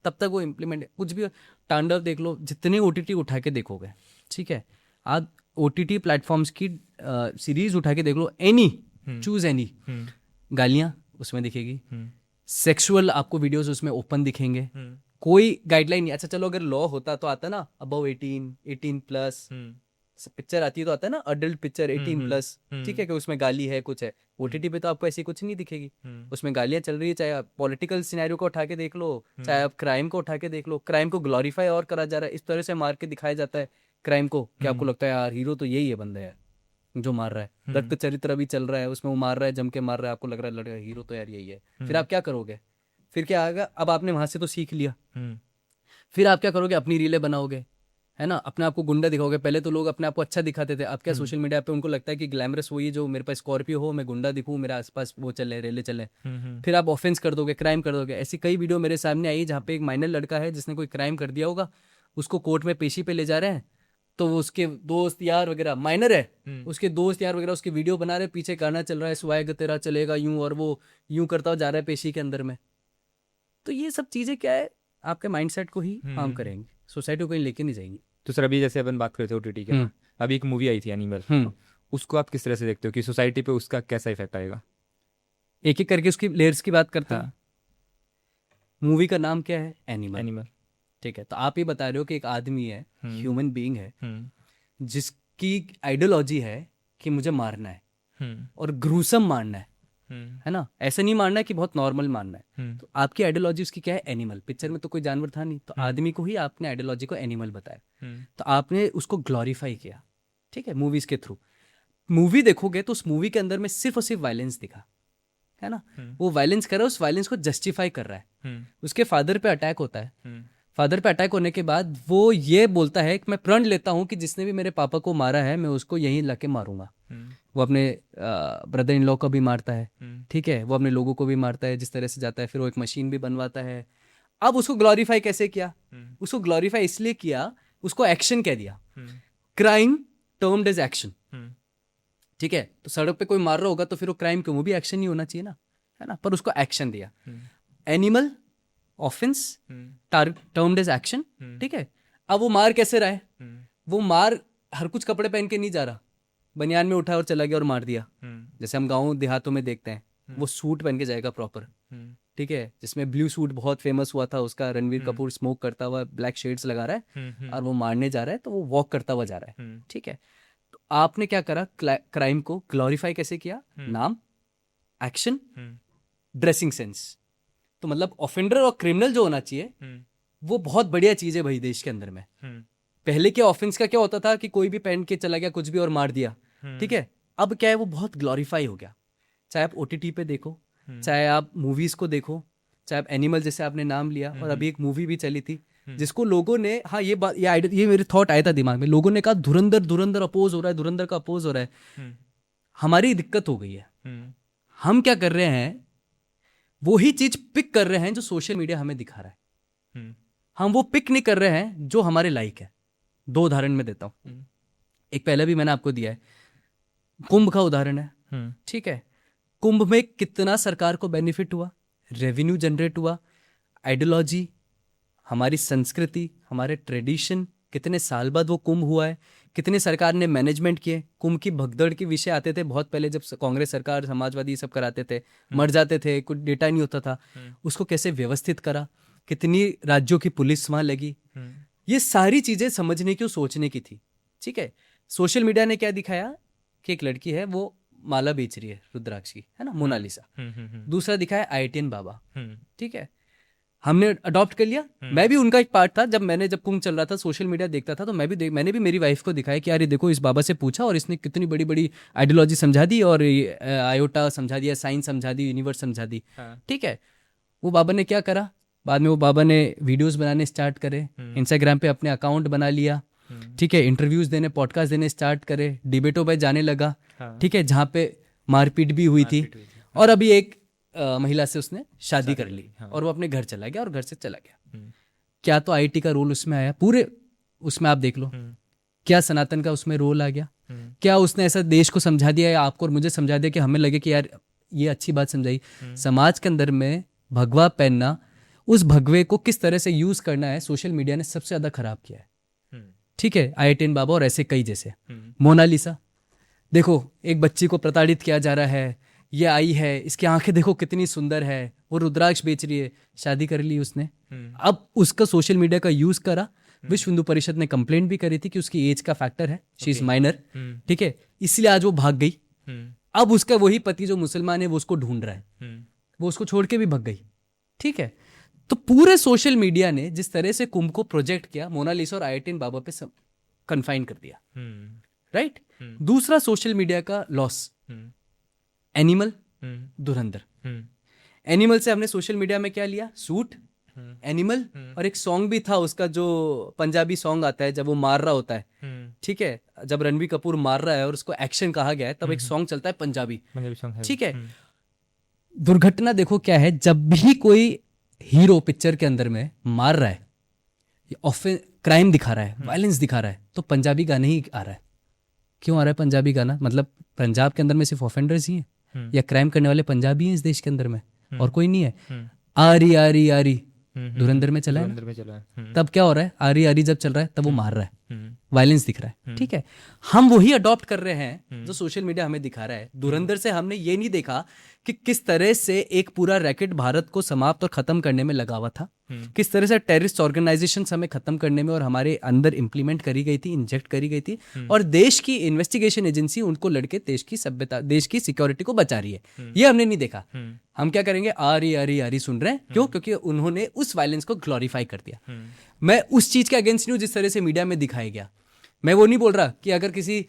तब तक वो इम्प्लीमेंट, कुछ भी तांडव देख लो, जितने ओटीटी उठा के देखोगे, ठीक है, आप ओटीटी प्लेटफॉर्म्स की सीरीज उठा के देख लो, एनी चूज एनी, गालियां उसमें दिखेगी, सेक्सुअल आपको वीडियोस उसमें ओपन दिखेंगे, कोई गाइडलाइन नहीं। अच्छा चलो अगर लॉ होता तो आता ना अबव 18 प्लस पिक्चर आती है तो आता है ना अडल्ट पिक्चर 18 प्लस, ठीक है, कि उसमें गाली है कुछ है। ओटीटी पे तो आपको ऐसी कुछ नहीं दिखेगी, उसमें गालियां चल रही है, चाहे आप पॉलिटिकल सिनेरियो को उठा के देख लो, चाहे आप क्राइम को उठा के देख लो, क्राइम को ग्लोरीफाई और करा जा रहा है, इस तरह से मार के दिखाया जाता है क्राइम को कि आपको लगता है यार हीरो तो यही है, बंदा है जो मार रहा है, रक्त चरित्र भी चल रहा है उसमें, वो मार रहा है, जम के मार रहा है, आपको लग रहा है लड़का हीरो तो यार यही है। फिर आप क्या करोगे? फिर क्या आएगा? अब आपने वहां से तो सीख लिया, फिर आप क्या करोगे? अपनी रीलें बनाओगे, है ना, अपने आप को गुंडा दिखाओगे। पहले तो लोग अपने आप को अच्छा दिखाते थे, अब क्या सोशल मीडिया पे उनको लगता है कि ग्लैमरस वही जो मेरे पास स्कॉर्पियो हो, मैं गुंडा दिखूं, मेरे आसपास वो चले, रेले चले, फिर आप ऑफेंस कर दोगे, क्राइम कर दोगे। ऐसी कई वीडियो मेरे सामने आई जहाँ पे एक माइनर लड़का है जिसने कोई क्राइम कर दिया होगा, उसको कोर्ट में पेशी पे ले जा रहे हैं, तो उसके दोस्त यार वगैरह, माइनर है, उसके दोस्त यार वगैरह उसके वीडियो बना रहे, पीछे गाना चल रहा है, स्वैग तेरा चलेगा यूं, और वो यूं करता हुआ जा रहा है पेशी के अंदर में। तो ये सब चीजें क्या है, आपके माइंडसेट को ही हार्म करेंगे, सोसाइटी को कहीं लेके नहीं जाएंगी। तो सर अभी जैसे अपन बात कर रहे थे ओटीटी के, अभी एक मूवी आई थी एनिमल, उसको आप किस तरह से देखते हो कि सोसाइटी पे उसका कैसा इफेक्ट आएगा? एक एक करके उसकी लेयर्स की बात करते हैं। हाँ। मूवी का नाम क्या है? एनिमल। एनिमल। ठीक है, तो आप ये बता रहे हो कि एक आदमी है, ह्यूमन बीइंग है, जिसकी आइडियोलॉजी है कि मुझे मारना है और ग्रूसम मारना है ना, ऐसे नहीं मारना है कि बहुत नॉर्मल मारना है। तो आपकी आइडियोलॉजी उसकी क्या है? एनिमल। पिक्चर में तो कोई जानवर था नहीं, तो आदमी को ही आपने आइडियोलॉजी को एनिमल बताया, तो आपने उसको ग्लोरीफाई किया, ठीक है, मूवीज के थ्रू। मूवी देखोगे तो उस मूवी के अंदर में सिर्फ और सिर्फ वायलेंस दिखा, है ना, वो वायलेंस कर रहा है, उस वायलेंस को जस्टिफाई कर रहा है। उसके फादर पे अटैक होता है, फादर पे अटैक होने के बाद वो ये बोलता है कि मैं प्रण लेता हूँ कि जिसने भी मेरे पापा को मारा है मैं उसको यहीं लाके मारूंगा। वो अपने ब्रदर इन लॉ को भी मारता है, ठीक है, वो अपने लोगों को भी मारता है जिस तरह से जाता है, फिर वो एक मशीन भी बनवाता है। अब उसको ग्लोरीफाई कैसे किया? उसको ग्लोरीफाई इसलिए किया, उसको एक्शन कह दिया, क्राइम टर्म्ड एज एक्शन, ठीक है। तो सड़क पे कोई मार रहा होगा तो फिर वो क्राइम क्यों? वो भी एक्शन ही होना चाहिए ना, है ना, पर उसको एक्शन दिया। Animal offence termed as action, ठीक है। अब वो मार कैसे रहा है? वो मार हर कुछ कपड़े पहन के नहीं जा रहा, बनियान में उठा और चला गया और मार दिया, जैसे हम गाँव देहातों में देखते हैं। वो सूट पहन के जाएगा प्रॉपर, ठीक है, जिसमें ब्लू सूट बहुत फेमस हुआ था उसका, रणवीर कपूर स्मोक करता हुआ ब्लैक शेड्स लगा रहा है और वो मारने जा रहा है, तो वो वॉक करता हुआ जा रहा है, ठीक है। तो आपने क्या करा? क्राइम को ग्लोरीफाई कैसे किया? नाम, एक्शन, ड्रेसिंग सेंस। तो मतलब ऑफेंडर और क्रिमिनल जो होना चाहिए वो बहुत बढ़िया चीज है भाई देश के अंदर में। पहले के ऑफेंस का क्या होता था कि कोई भी पहन के चला गया कुछ भी और मार दिया, ठीक है। अब क्या है, वो बहुत ग्लोरीफाई हो गया। चाहे आप ओटीटी पे देखो, चाहे आप मूवीज को देखो, चाहे आप एनिमल जैसे आपने नाम लिया, और अभी एक मूवी भी चली थी जिसको लोगों ने, हाँ ये बात, ये मेरे थॉट आया था दिमाग में, लोगों ने कहा धुरंधर धुरंधर अपोज हो रहा है, धुरंधर का अपोज हो रहा है। हमारी दिक्कत हो गई है, हम क्या कर रहे हैं, वही चीज पिक कर रहे हैं जो सोशल मीडिया हमें दिखा रहा है, हम वो पिक नहीं कर रहे हैं जो हमारे लाइक है। दो उदाहरण मैं देता हूं, एक पहले भी मैंने आपको दिया है, कुंभ का उदाहरण है, ठीक है। कुंभ में कितना सरकार को बेनिफिट हुआ, रेवेन्यू जनरेट हुआ, आइडियोलॉजी, हमारी संस्कृति, हमारे ट्रेडिशन, कितने साल बाद वो कुंभ हुआ है, कितने सरकार ने मैनेजमेंट किए। कुंभ की भगदड़ के विषय आते थे बहुत पहले, जब कांग्रेस सरकार, समाजवादी सब कराते थे, मर जाते थे, कुछ डेटा नहीं होता था, उसको कैसे व्यवस्थित करा, कितनी राज्यों की पुलिस वहां लगी, ये सारी चीजें समझने की और सोचने की थी, ठीक है। सोशल मीडिया ने क्या दिखाया कि एक लड़की है वो माला बेच रही है रुद्राक्ष की, है ना, मोनालिसा। दूसरा दिखाया IITian बाबा, ठीक है, हमने अडॉप्ट कर लिया। मैं भी उनका एक पार्ट था, जब कुंभ चल रहा था सोशल मीडिया देखता था, तो मैंने भी मेरी वाइफ को दिखाया कि यार ये देखो, इस बाबा से पूछा और इसने कितनी बड़ी बड़ी आइडियोलॉजी समझा दी, और आयोटा समझा दिया, साइंस समझा दी, यूनिवर्स समझा दी, ठीक है। वो बाबा ने क्या करा, बाद में वो बाबा ने वीडियोस बनाने स्टार्ट करे, इंस्टाग्राम पे अपने अकाउंट बना लिया, ठीक है, इंटरव्यूज देने, पॉडकास्ट देने स्टार्ट करे, डिबेटों पे जाने लगा, ठीक है, जहाँ पे मारपीट भी हुई थी, और अभी एक महिला से उसने शादी कर ली, और वो अपने घर चला गया और घर से चला गया। क्या तो IT का रोल उसमें आया, पूरे उसमें आप देख लो, क्या सनातन का उसमें रोल आ गया, क्या उसने ऐसा देश को समझा दिया या आपको और मुझे समझा दिया कि हमें लगे कि यार ये अच्छी बात समझाई। समाज के अंदर में भगवा पहनना, उस भगवे को किस तरह से यूज करना है, सोशल मीडिया ने सबसे ज्यादा खराब किया है, ठीक है। IITian बाबा और ऐसे कई, जैसे मोनालिसा, देखो एक बच्ची को प्रताड़ित किया जा रहा है, ये आई है, इसकी आंखें देखो कितनी सुंदर है, वो रुद्राक्ष बेच रही है, शादी कर ली उसने। अब उसका सोशल मीडिया का यूज करा, विश्व हिंदू परिषद ने कंप्लेंट भी करी थी कि उसकी एज का फैक्टर है, शी इज माइनर, ठीक है, इसलिए आज वो भाग गई। अब उसका वही पति जो मुसलमान है वो उसको ढूंढ रहा है, वो उसको छोड़ के भी भाग गई, ठीक है। तो पूरे सोशल मीडिया ने जिस तरह से कुंभ को प्रोजेक्ट किया, मोनालिसा और IITian बाबा पे कन्फाइन कर दिया, राइट। दूसरा सोशल मीडिया का लॉस, एनिमल, धुरंधर। एनिमल से हमने सोशल मीडिया में क्या लिया, सूट, एनिमल, और एक सॉन्ग भी था उसका जो पंजाबी सॉन्ग आता है जब वो मार रहा होता है, ठीक है, जब रणबीर कपूर मार रहा है और उसको एक्शन कहा गया है, तब एक सॉन्ग चलता है पंजाबी, ठीक है। दुर्घटना देखो क्या है, जब भी कोई हीरो पिक्चर के अंदर में मार रहा है, क्राइम दिखा रहा है, वायलेंस दिखा रहा है, तो पंजाबी गाने ही आ रहा है। क्यों आ रहा है पंजाबी गाना? मतलब पंजाब के अंदर में सिर्फ ऑफेंडर्स ही हैं या क्राइम करने वाले पंजाबी हैं इस देश के अंदर में, और कोई नहीं है। आरी आरी आरी धुरंधर में चला है, तब क्या हो रहा है, आरी आरी जब चल रहा है तब वो मार रहा है, वायलेंस दिख रहा है, ठीक है, हम वही अडॉप्ट कर रहे हैं जो सोशल मीडिया हमें दिखा रहा है। धुरंधर से हमने ये नहीं देखा कि किस तरह से एक पूरा रैकेट भारत को समाप्त और खत्म करने में लगा हुआ था, किस तरह से टेररिस्ट ऑर्गेनाइजेशन हमें खत्म करने में और हमारे अंदर इंप्लीमेंट करी गई थी, इंजेक्ट करी गई थी, और देश की इन्वेस्टिगेशन एजेंसी उनको लड़के देश की सभ्यता, देश की सिक्योरिटी को बचा रही है। ये हमने नहीं देखा। हम क्या करेंगे, आरी सुन रहे हैं, क्यों? क्योंकि उन्होंने उस वायलेंस को ग्लोरीफाई कर दिया। मैं उस चीज के अगेंस्ट नहीं हूं जिस तरह से मीडिया में दिखाया गया। मैं वो नहीं बोल रहा कि अगर किसी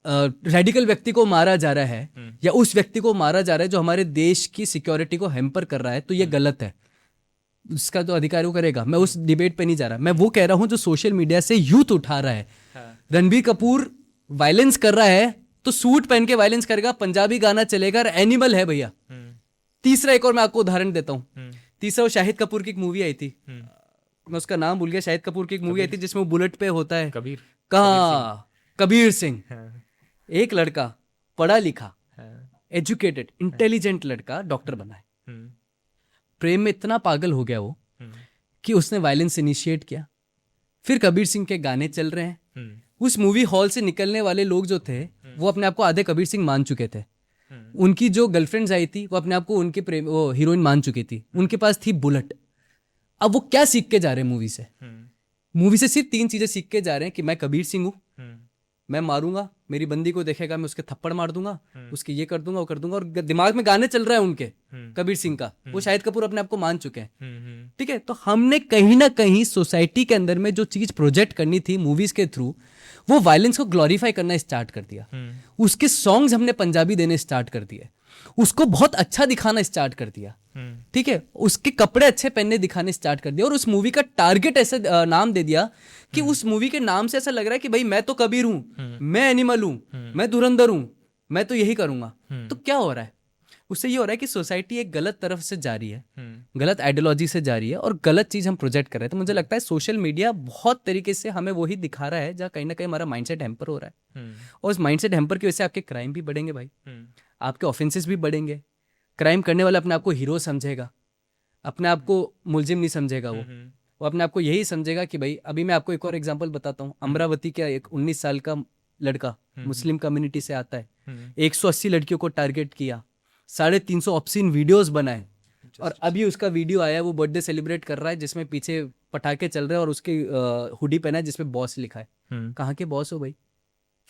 रेडिकल व्यक्ति को मारा जा रहा है या उस व्यक्ति को मारा जा रहा है जो हमारे देश की सिक्योरिटी को हैम्पर कर रहा है, तो ये गलत है, उसका तो अधिकार वो करेगा। मैं उस डिबेट पे नहीं जा रहा। मैं वो कह रहा हूं जो सोशल मीडिया से यूथ उठा रहा है। रणबीर कपूर वायलेंस कर रहा है तो सूट पहन के वायलेंस करेगा, पंजाबी गाना चलेगा, एनिमल है भैया। तीसरा एक और मैं आपको उदाहरण देता हूं। तीसरा वो शाहिद कपूर की एक मूवी आई थी, मैं उसका नाम भूल गया। शाहिद कपूर की एक मूवी आई थी जिसमें वो बुलेट पे होता है, कबीर सिंह। एक लड़का पढ़ा लिखा, एजुकेटेड, इंटेलिजेंट लड़का डॉक्टर बना है। प्रेम में इतना पागल हो गया वो कि उसने वायलेंस इनिशिएट किया। फिर कबीर सिंह के गाने चल रहे हैं। उस मूवी हॉल से निकलने वाले लोग जो थे वो अपने आप को आधे कबीर सिंह मान चुके थे। उनकी जो गर्लफ्रेंड्स आई थी वो अपने आप को उनके प्रेम, वो हीरोइन मान चुकी थी। उनके पास थी बुलेट। अब वो क्या सीख के जा रहे हैं मूवी से? मूवी से सिर्फ 3 चीजें सीख के जा रहे हैं कि मैं कबीर सिंह हूं, मैं मारूंगा, मेरी बंदी को देखेगा मैं उसके थप्पड़ मार दूंगा, उसके ये कर दूंगा, वो कर दूंगा, और दिमाग में गाने चल रहा है उनके कबीर सिंह का। वो शाहिद कपूर अपने आप को मान चुके हैं, ठीक है। तो हमने कहीं ना कहीं सोसाइटी के अंदर में जो चीज प्रोजेक्ट करनी थी मूवीज के थ्रू, वो वायलेंस को ग्लोरीफाई करना स्टार्ट कर दिया। उसके सॉन्ग्स हमने पंजाबी देने स्टार्ट कर दिए, उसको बहुत अच्छा दिखाना स्टार्ट कर दिया, ठीक है, उसके कपड़े अच्छे पहनने दिखाने स्टार्ट कर दिया, और उस मूवी का टारगेट ऐसे नाम दे दिया कि उस मूवी के नाम से ऐसा लग रहा है कि भाई मैं तो कबीर हूं, मैं एनिमल हूं, मैं धुरंधर हूं, मैं तो यही करूंगा। तो क्या हो रहा है उससे? ये हो रहा है कि सोसाइटी एक गलत तरफ से जा रही है, गलत आइडियोलॉजी से जा रही है, और गलत चीज हम प्रोजेक्ट कर रहे हैं। तो मुझे लगता है सोशल मीडिया बहुत तरीके से हमें वही दिखा रहा है जहाँ कहीं ना कहीं हमारा माइंडसेट हैम्पर हो रहा है, और उस माइंडसेट हैम्पर की वजह से आपके क्राइम भी बढ़ेंगे भाई, आपके ऑफेंसेस भी बढ़ेंगे। क्राइम करने वाला अपने आप को हीरो समझेगा, अपने आप को मुलजिम नहीं समझेगा। वो अपने आप को यही समझेगा कि भाई, अभी मैं आपको एक और एग्जांपल बताता हूँ। अमरावती का एक 19 साल का लड़का मुस्लिम कम्युनिटी से आता है, 180 लड़कियों को टारगेट किया, 350 ऑब्सीन वीडियोस बनाए, और अभी उसका वीडियो आया है, वो बर्थडे सेलिब्रेट कर रहा है जिसमें पीछे पटाखे चल रहे हैं और उसके हुडी पहना है जिसमें बॉस लिखा है। कहाँ के बॉस हो भाई?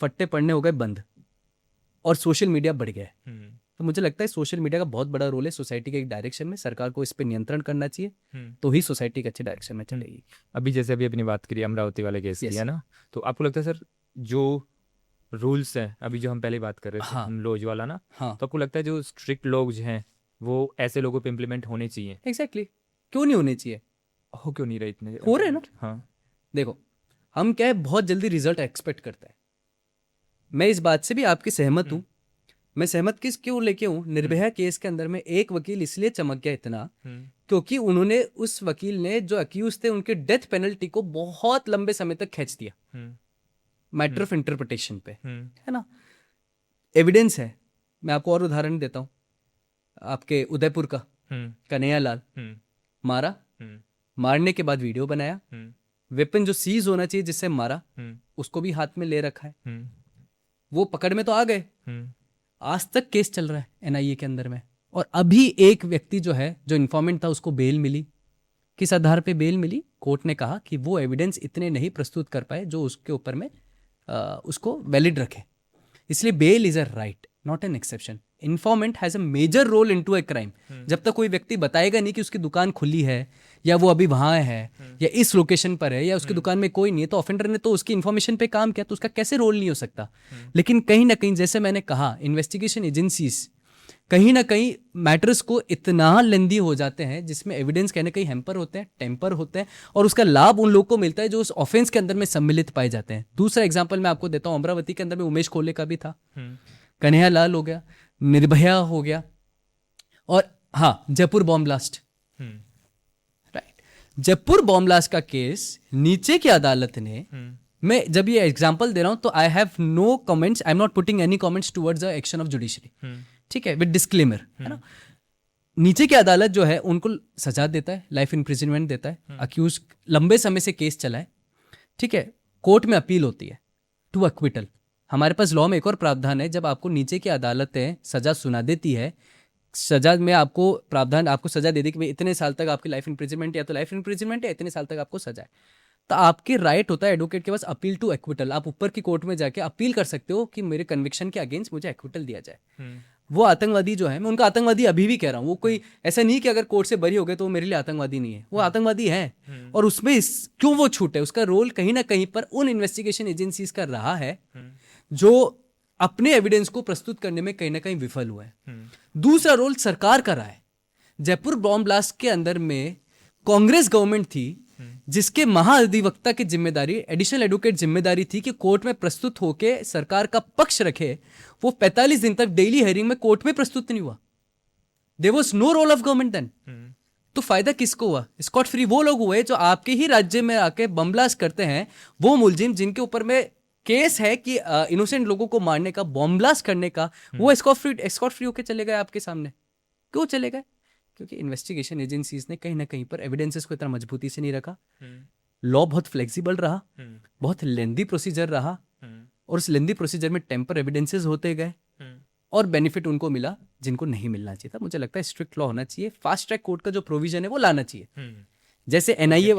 फट्टे पड़ने हो गए बंद, और सोशल मीडिया बढ़ गया है। तो मुझे लगता है सोशल मीडिया का बहुत बड़ा रोल है सोसाइटी के एक डायरेक्शन में। सरकार को इस पे नियंत्रण करना चाहिए, तो ही सोसाइटी एक अच्छे डायरेक्शन में चलेगी। अभी जैसे अभी अपनी बात करी अमरावती वाले केस की, है ना, तो आपको लगता है सर जो रूल्स हैं अभी जो हम पहले बात कर रहे थे, हाँ, लॉज वाला ना, हाँ, तो आपको लगता है जो स्ट्रिक्ट लॉज हैं वो ऐसे लोगों पे इम्प्लीमेंट होने चाहिए? एग्जैक्टली। क्यों नहीं होने चाहिए? हो क्यों नहीं रहे इतने? हो रहे हैं ना। हाँ, देखो, हम क्या है, बहुत जल्दी रिजल्ट एक्सपेक्ट करते हैं। मैं इस बात से भी आपकी सहमत हूँ। मैं सहमत किस क्यों लेके हूँ? निर्भया केस के अंदर में एक वकील इसलिए चमक गया इतना क्योंकि उन्होंने, उस वकील ने जो अक्यूज थे उनके डेथ पेनल्टी को बहुत लंबे समय तक खींच दिया, मैटर ऑफ इंटरप्रिटेशन पे, है ना। एविडेंस है। मैं आपको और उदाहरण देता हूँ। आपके उदयपुर का कन्हैया लाल मारा, मारने के बाद वीडियो बनाया, वेपन जो सीज होना चाहिए जिससे मारा उसको भी हाथ में ले रखा है, वो पकड़ में तो आ गए। आज तक केस चल रहा है एनआईए के अंदर में, और अभी एक व्यक्ति जो है, जो इन्फॉर्मेंट था, उसको बेल मिली। किस आधार पे बेल मिली? कोर्ट ने कहा कि वो एविडेंस इतने नहीं प्रस्तुत कर पाए जो उसके ऊपर में उसको वैलिड रखे, इसलिए bail is a right, not an exception. Informant has a major role into a crime. जब तक कोई व्यक्ति बताएगा नहीं कि उसकी दुकान खुली है, या वो अभी वहां है, या इस लोकेशन पर है, या उसकी दुकान में कोई नहीं है, तो ऑफेंडर ने तो उसकी इन्फॉर्मेशन पे काम किया, तो उसका कैसे रोल नहीं हो सकता? लेकिन कहीं ना कहीं, जैसे मैंने कहा, इन्वेस्टिगेशन एजेंसीज कहीं ना कहीं मैटर्स को इतना लेंदी हो जाते हैं जिसमें एविडेंस कहने कहीं हैम्पर होते हैं, टेम्पर होते हैं, और उसका लाभ उन लोगों को मिलता है जो उस ऑफेंस के अंदर में सम्मिलित पाए जाते हैं। दूसरा एग्जाम्पल मैं आपको देता हूँ। अमरावती के अंदर में उमेश खोले का भी था, कन्हैया लाल हो गया, निर्भया हो गया, और हाँ, Jaipur bomb blast. Right, Jaipur bomb blast का केस नीचे की अदालत ने, मैं जब ये एग्जांपल दे रहा हूं तो I have no comments, I am not putting any comments towards the action of judiciary, ठीक है, विद डिस्क्लेमर, है ना। नीचे की अदालत जो है उनको सजा देता है, लाइफ इम्प्रिजनमेंट देता है, अक्यूज लंबे समय से केस चला है, ठीक है, कोर्ट में अपील होती है टू एक्विटल। हमारे पास लॉ में एक और प्रावधान है, जब आपको नीचे की अदालतें सजा सुना देती है, सजा में आपको प्रावधान आपको सजा दे दी कि भाई इतने साल तक आपकी लाइफ इम्प्रिजनमेंट या तो लाइफ इम्प्रिजनमेंट या इतने साल तक आपको सजा है, तो आपके राइट होता है एडवोकेट के पास अपील टू एक्विटल। आप ऊपर की कोर्ट में जाके अपील कर सकते हो कि मेरे कन्विक्शन के अगेंस्ट मुझे एक्विटल दिया जाए। वो आतंकवादी जो है, मैं उनका आतंकवादी अभी भी कह रहा हूँ, वो कोई ऐसा नहीं कि अगर कोर्ट से बरी हो गए तो वो मेरे लिए आतंकवादी नहीं है, वो आतंकवादी है। और उसमें क्यों वो छूट है, उसका रोल कहीं ना कहीं पर उन इन्वेस्टिगेशन एजेंसीज का रहा है जो अपने एविडेंस को प्रस्तुत करने में कहीं ना कहीं विफल हुआ है। दूसरा रोल सरकार का रहा है। जयपुर बॉम्ब ब्लास्ट के अंदर में कांग्रेस गवर्नमेंट थी जिसके महाअधिवक्ता की जिम्मेदारी, एडिशनल एडवोकेट जिम्मेदारी थी कि कोर्ट में प्रस्तुत होके सरकार का पक्ष रखे। वो 45 दिन तक डेली हेयरिंग में कोर्ट में प्रस्तुत नहीं हुआ। There was no role of government then. तो फायदा किसको हुआ? स्कॉट फ्री वो लोग हुए जो आपके ही राज्य में आके बम ब्लास्ट करते हैं, वो मुलजिम जिनके ऊपर में केस है कि इनोसेंट लोगों को मारने का, बॉम्ब ब्लास्ट करने का, वो स्कॉट फ्री होके चले गए आपके सामने। क्यों चले गए? क्योंकि इन्वेस्टिगेशन एजेंसीज ने कहीं ना कहीं पर एविडेंसेस को इतना मजबूती से नहीं रखा। लॉ बहुत फ्लेक्सिबल रहा, बहुत लेंदी प्रोसीजर रहा, और उस लेंदी प्रोसीजर में टेम्पर एविडेंसेस होते गए और बेनिफिट उनको मिला जिनको नहीं मिलना चाहिए था। मुझे लगता है स्ट्रिक्ट लॉ होना चाहिए, फास्ट ट्रैक कोर्ट का जो प्रोविजन है वो लाना चाहिए। जैसे एनआईए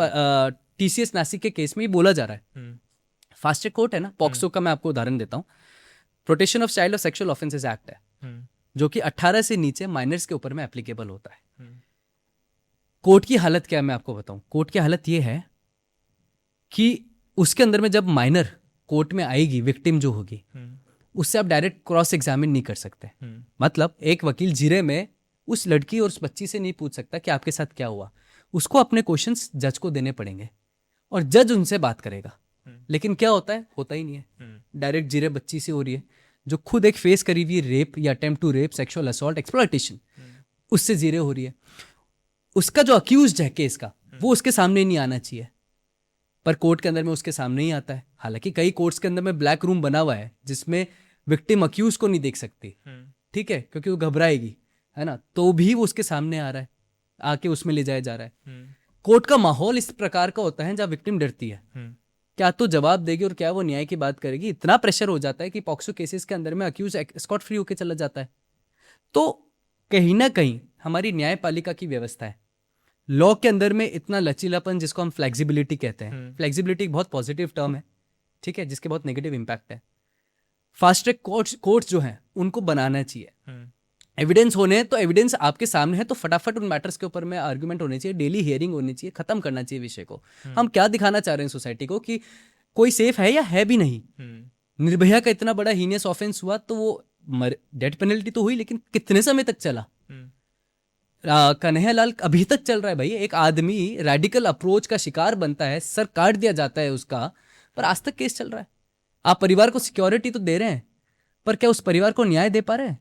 टीसीएस नासिक के केस में ही बोला जा रहा है, फास्ट ट्रैक कोर्ट है ना, पॉक्सो का मैं आपको उदाहरण देता हूँ। प्रोटेक्शन ऑफ चाइल्ड और सेक्सुअल ऑफेंसेस एक्ट है जो कि 18 से नीचे माइनर्स के ऊपर में एप्लीकेबल होता है। कोर्ट की हालत क्या है मैं आपको बताऊं। कोर्ट की हालत ये है कि उसके अंदर में जब माइनर कोर्ट में आएगी, विक्टिम जो होगी, उससे आप डायरेक्ट क्रॉस एग्जामिन नहीं कर सकते। मतलब एक वकील जिरे में उस लड़की और उस बच्ची से नहीं पूछ सकता कि आपके साथ क्या हुआ। उसको अपने क्वेश्चंस जज को देने पड़ेंगे और जज उनसे बात करेगा। लेकिन क्या होता है? होता ही नहीं है। डायरेक्ट जिरे बच्ची से हो रही है जो खुद एक फेस करी हुई रेप या attempt to rape, sexual assault, exploitation, उससे जीरे हो रही है। उसका जो अक्यूज्ड है केस का, वो उसके सामने नहीं आना चाहिए, पर कोर्ट के अंदर में उसके सामने ही आता है। हालांकि कई कोर्ट्स के अंदर में ब्लैक रूम बना हुआ है जिसमें विक्टिम अक्यूज को नहीं देख सकती, ठीक है, क्योंकि वो घबराएगी, है ना, तो भी वो उसके सामने आ रहा है, आके उसमें ले जाया जा रहा है। कोर्ट का माहौल इस प्रकार का होता है जहाँ विक्टिम डरती है, क्या तो जवाब देगी और क्या वो न्याय की बात करेगी। इतना प्रेशर हो जाता है कि पॉक्सो केसेस के अंदर में अक्यूज स्कॉट फ्री होके चला जाता है। तो कहीं ना कहीं हमारी न्यायपालिका की व्यवस्था है, लॉ के अंदर में इतना लचीलापन, जिसको हम फ्लेक्सिबिलिटी कहते हैं। फ्लेक्सिबिलिटी एक बहुत पॉजिटिव टर्म है, ठीक है, जिसके बहुत नेगेटिव इंपैक्ट है। फास्ट ट्रैक कोर्ट्स जो हैं उनको बनाना चाहिए। एविडेंस होने हैं तो एविडेंस आपके सामने है तो फटाफट उन मैटर्स के ऊपर में आर्गुमेंट होने चाहिए, डेली हियरिंग होनी चाहिए, खत्म करना चाहिए विषय को। हम क्या दिखाना चाह रहे हैं सोसाइटी को कि कोई सेफ है या है भी नहीं। निर्भया का इतना बड़ा हीनियस ऑफेंस हुआ तो वो डेथ पेनल्टी तो हुई, लेकिन कितने समय तक चला? कन्हैयालाल अभी तक चल रहा है भाई। एक आदमी रेडिकल अप्रोच का शिकार बनता है, सर काट दिया जाता है उसका, पर आज तक केस चल रहा है। आप परिवार को सिक्योरिटी तो दे रहे हैं, पर क्या उस परिवार को न्याय दे पा रहे हैं?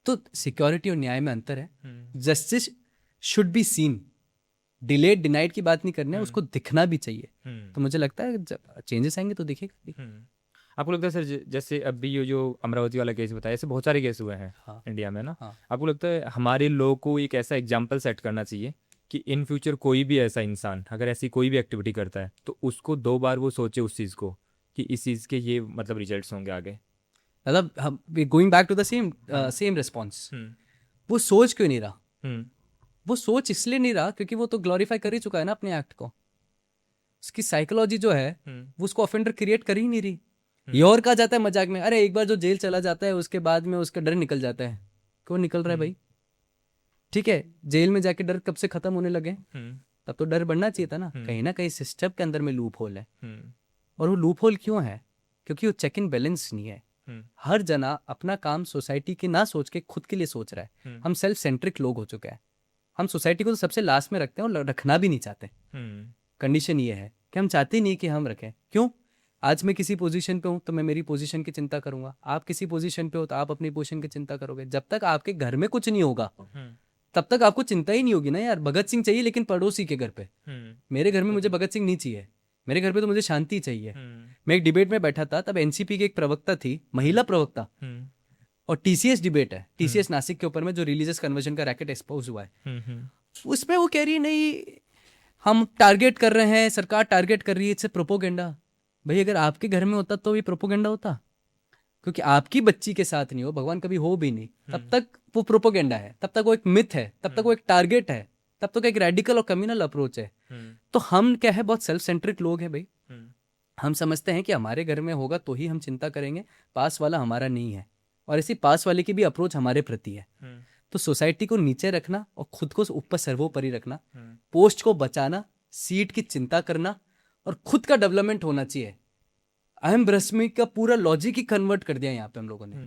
तो सिक्योरिटी और न्याय में अंतर है। Justice should be seen, delayed denied की बात नहीं करना है, उसको दिखना भी चाहिए। तो मुझे लगता है जब चेंजेस आएंगे तो दिखेगा। आपको लगता है सर, जैसे अभी ये जो अमरावती वाला केस बताया, ऐसे बहुत सारे केस हुए हैं इंडिया में ना, आपको लगता है हमारे लोग को एक ऐसा एग्जाम्पल सेट करना चाहिए कि इन फ्यूचर कोई भी ऐसा इंसान अगर ऐसी कोई भी एक्टिविटी करता है तो उसको 2 बार वो सोचे उस चीज़ को कि इस चीज़ के ये मतलब रिजल्ट्स होंगे आगे? मतलब हम going back to the same response, वो सोच क्यों नहीं रहा? वो सोच इसलिए नहीं रहा क्योंकि वो तो ग्लोरीफाई कर ही चुका है ना अपने एक्ट को। उसकी साइकोलॉजी जो है वो उसको ऑफेंडर क्रिएट कर ही नहीं रही। ये और कहा जाता है मजाक में, अरे एक बार जो जेल चला जाता है उसके बाद में उसका डर निकल जाता है। क्यों निकल रहा है भाई? ठीक है, जेल में जाके डर कब से खत्म होने लगे? तब तो डर बढ़ना चाहिए था ना। कहीं ना कहीं सिस्टम के अंदर में लूप होल है। और वो लूप होल क्यों है? क्योंकि वो चेक इन बैलेंस नहीं है। हर जना अपना काम सोसाइटी के ना सोच के खुद के लिए सोच रहा है। हम सेल्फ सेंट्रिक लोग हो चुके हैं। हम सोसाइटी को तो सबसे लास्ट में रखते हैं और रखना भी नहीं चाहते। कंडीशन ये है कि हम चाहते नहीं कि हम रखें। क्यों? आज मैं किसी पोजीशन पे हूं तो मैं मेरी पोजीशन की चिंता करूंगा, आप किसी पोजीशन पे हो तो आप अपनी पोजीशन की चिंता करोगे। जब तक आपके घर में कुछ नहीं होगा तब तक आपको चिंता ही नहीं होगी ना यार। भगत सिंह चाहिए लेकिन पड़ोसी के घर पे। मेरे घर में मुझे भगत सिंह नहीं चाहिए, मेरे घर पे तो मुझे शांति चाहिए। मैं एक डिबेट में बैठा था, तब एनसीपी की एक प्रवक्ता थी, महिला प्रवक्ता, और टीसीएस डिबेट है, टीसीएस नासिक के ऊपर में जो रिलीजियस कन्वर्जन का रैकेट एक्सपोज हुआ है, उसमें वो कह रही है नहीं हम टारगेट कर रहे हैं, सरकार टारगेट कर रही है, इट्स ए प्रोपोगेंडा। भाई अगर आपके घर में होता तो ये प्रोपोगेंडा होता, क्योंकि आपकी बच्ची के साथ नहीं हो, भगवान कभी हो भी नहीं, तब तक वो प्रोपोगेंडा है, तब तक वो एक मिथ है, तब तक वो एक टारगेट है, तब तक एक रेडिकल और कम्युनल अप्रोच है। तो हम क्या है, बहुत सेल्फ सेंट्रिक लोग हैं भाई। हम समझते हैं कि हमारे घर में होगा तो ही हम चिंता करेंगे, पास वाला हमारा नहीं है, और इसी पास वाले की भी अप्रोच हमारे प्रति है। तो सोसाइटी को नीचे रखना और खुद को ऊपर सर्वोपरि रखना, पोस्ट को बचाना, सीट की चिंता करना, और खुद का डेवलपमेंट होना चाहिए। अहम ब्रह्मी का पूरा लॉजिक ही कन्वर्ट कर दिया यहाँ पे हम लोगों ने।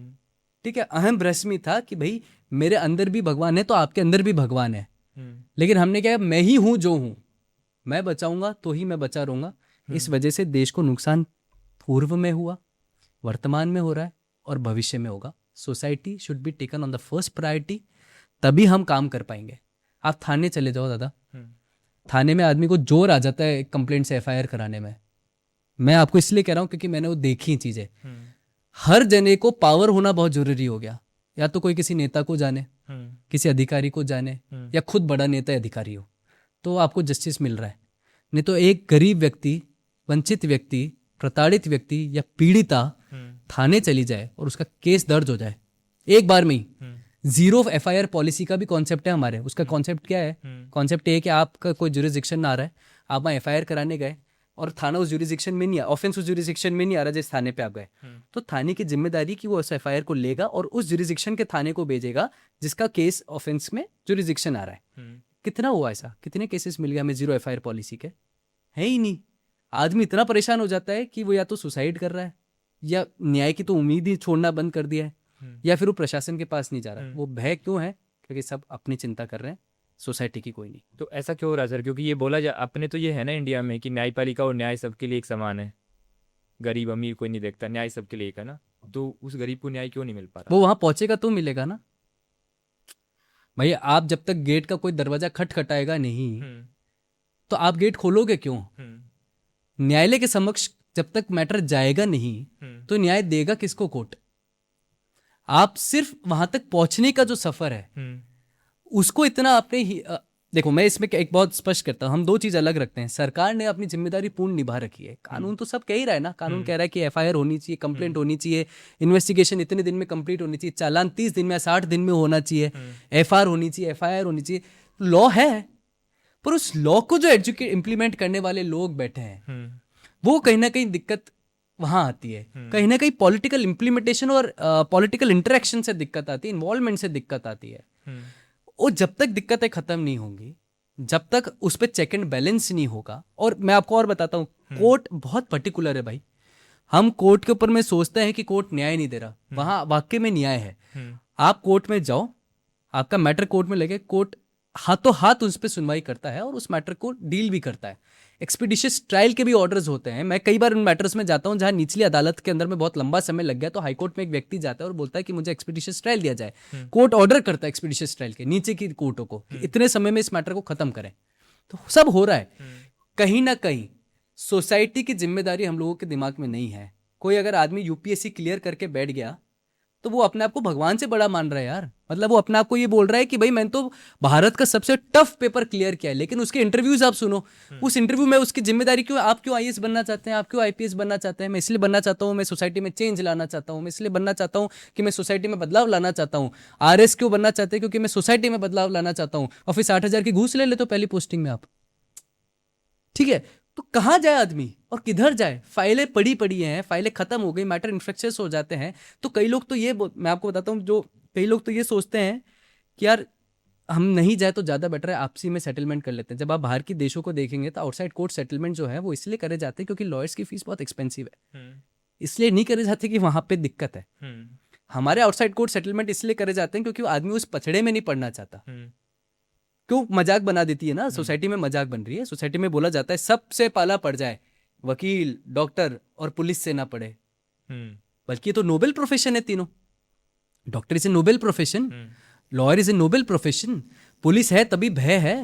ठीक है, अहम ब्रह्मी था कि भाई मेरे अंदर भी भगवान है तो आपके अंदर भी भगवान है, लेकिन हमने क्या, मैं ही हूं जो हूं, मैं बचाऊंगा तो ही मैं बचा रहूंगा। इस वजह से देश को नुकसान पूर्व में हुआ, वर्तमान में हो रहा है और भविष्य में होगा। Society should be taken on the first priority, तभी हम काम कर पाएंगे। आप थाने चले जाओ दादा, थाने में आदमी को जोर आ जाता है कंप्लेंट से एफआईआर कराने में। मैं आपको इसलिए कह रहा हूं क्योंकि मैंने वो देखी चीजें। हर जने को पावर होना बहुत जरूरी हो गया, या तो कोई किसी नेता को जाने, किसी अधिकारी को जाने, या खुद बड़ा नेता अधिकारी हो तो आपको जस्टिस मिल रहा है। नहीं तो एक गरीब व्यक्ति, वंचित व्यक्ति, प्रताड़ित व्यक्ति या पीड़िता थाने चली जाए और उसका केस दर्ज हो जाए एक बार में ही। जीरो एफआईआर पॉलिसी का भी कॉन्सेप्ट है हमारे। उसका कॉन्सेप्ट क्या है? कॉन्सेप्ट ये है कि आपका कोई जुरिस्डिक्शन ना आ रहा है, आप वहाँ एफआईआर कराने गए और थाना उस जुरिस्डिक्शन में नहीं आ, ऑफेंस उस जुरिस्डिक्शन में नहीं आ रहा जिस थाने पे आप गए, तो थाने की जिम्मेदारी कि वो उस एफआईआर को लेगा और उस जुरिस्डिक्शन के थाने को भेजेगा जिसका केस ऑफेंस में जुरिस्डिक्शन आ रहा है। कितना हुआ ऐसा, कितने केसेस मिल गए हमें जीरो एफआईआर पॉलिसी के? है ही नहीं। आदमी इतना परेशान हो जाता है कि वो या तो सुसाइड कर रहा है, या न्याय की तो उम्मीद ही छोड़ना बंद कर दिया है, या फिर वो प्रशासन के पास नहीं जा रहा। वो भय क्यों है? क्योंकि सब अपनी चिंता कर रहे हैं, सोसाइटी की कोई नहीं। तो ऐसा क्यों हो रहा है सर? क्योंकि ये बोला जा अपने तो ये है ना इंडिया में कि न्यायपालिका और न्याय सबके लिए एक समान है, गरीब अमीर कोई नहीं देखता, न्याय सबके लिए एक है ना। तो उस गरीब को न्याय क्यों नहीं मिल पा रहा? वो वहां पहुंचेगा तो मिलेगा ना भैया। आप जब तक गेट का कोई दरवाजा खटखटाएगा नहीं तो आप गेट खोलोगे क्यों? न्यायालय के समक्ष जब तक मैटर जाएगा नहीं तो न्याय देगा किसको कोर्ट? आप सिर्फ वहां तक पहुंचने का जो सफर है उसको इतना आपने ही देखो, मैं इसमें एक बहुत स्पष्ट करता हूं, हम दो चीज अलग रखते हैं। सरकार ने अपनी जिम्मेदारी पूर्ण निभा रखी है, कानून तो सब कह ही रहा है ना। कानून कह रहा है कि एफआईआर होनी चाहिए, कंप्लेंट होनी चाहिए, इन्वेस्टिगेशन इतने दिन में कंप्लीट होनी चाहिए, चालान 30 दिन में या 60 दिन में होना चाहिए, एफआईआर होनी चाहिए, एफआईआर होनी चाहिए। लॉ है, पर उस लॉ को जो इम्प्लीमेंट करने वाले लोग बैठे हैं वो कहीं ना कहीं दिक्कत वहां आती है। कहीं ना कहीं पॉलिटिकल इंप्लीमेंटेशन और पॉलिटिकल इंटरेक्शन से दिक्कत आती है, इन्वॉल्वमेंट से दिक्कत आती है। और जब तक दिक्कतें खत्म नहीं होंगी, जब तक उस पर चेक एंड बैलेंस नहीं होगा। और मैं आपको और बताता हूं, कोर्ट बहुत पर्टिकुलर है भाई। हम कोर्ट के ऊपर में सोचते हैं कि कोर्ट न्याय नहीं दे रहा, वहां वाकई में न्याय है। आप कोर्ट में जाओ, आपका मैटर कोर्ट में लगे, कोर्ट हाथों हाथ उस पर सुनवाई करता है और उस मैटर को डील भी करता है। एक्सपीडिशियस ट्रायल के भी ऑर्डर्स होते हैं। मैं कई बार उन मैटर्स में जाता हूं जहां निचली अदालत के अंदर में बहुत लंबा समय लग गया, तो हाईकोर्ट में एक व्यक्ति जाता है और बोलता है कि मुझे एक्सपीडिशियस ट्रायल दिया जाए। कोर्ट ऑर्डर करता है एक्सपीडिशियस ट्रायल के नीचे की कोर्टों को, इतने समय में इस मैटर को खत्म करें। तो सब हो रहा है। कहीं ना कहीं सोसाइटी की जिम्मेदारी हम लोगों के दिमाग में नहीं है। कोई अगर आदमी यूपीएससी क्लियर करके बैठ गया तो वो अपने आप को भगवान से बड़ा मान रहा है यार। मतलब वो अपने आप को ये बोल रहा है कि भाई मैंने तो भारत का सबसे टफ पेपर क्लियर किया है। लेकिन उसके इंटरव्यूज आप सुनो, उस इंटरव्यू में उसकी जिम्मेदारी क्यों? आप क्यों आईएएस बनना चाहते हैं? आप क्यों आईपीएस बनना चाहते हैं? मैं इसलिए बनना चाहता हूँ, मैं सोसाइटी में चेंज लाना चाहता हूँ, मैं इसलिए बनना चाहता हूँ कि मैं सोसाइटी में बदलाव लाना चाहता हूँ। आरएस क्यों बनना चाहते हैं? क्योंकि मैं सोसाइटी में बदलाव लाना चाहता हूँ। और फिर 60,000 की घूस ले लेते हो पहली पोस्टिंग में आप। ठीक है, तो कहाँ जाए आदमी और किधर जाए? फाइलें पड़ी पड़ी हैं, फाइलें खत्म हो गई, मैटर इन्फेक्शियस हो जाते हैं। तो कई लोग तो ये, मैं आपको बताता हूँ, जो कई लोग तो ये सोचते हैं कि यार हम नहीं जाए तो ज़्यादा बेटर है, आपसी में सेटलमेंट कर लेते हैं। जब आप बाहर की देशों को देखेंगे तो आउटसाइड कोर्ट सेटलमेंट जो है वो इसलिए करे जाते हैं क्योंकि लॉयर्स की फीस बहुत एक्सपेंसिव है, इसलिए नहीं करे जाते कि वहाँ पे दिक्कत है। हमारे आउटसाइड कोर्ट सेटलमेंट इसलिए करे जाते हैं क्योंकि वो आदमी उस पछड़े में नहीं पड़ना चाहता। क्यों मजाक बना देती है ना, सोसाइटी में मजाक बन रही है। सोसाइटी में बोला जाता है सबसे पाला पड़ जाए, वकील, डॉक्टर और पुलिस से ना पड़े। बल्कि ये तो नोबेल प्रोफेशन है तीनों। Doctor is a Nobel profession, lawyer is a Nobel profession, police है तभी भय है।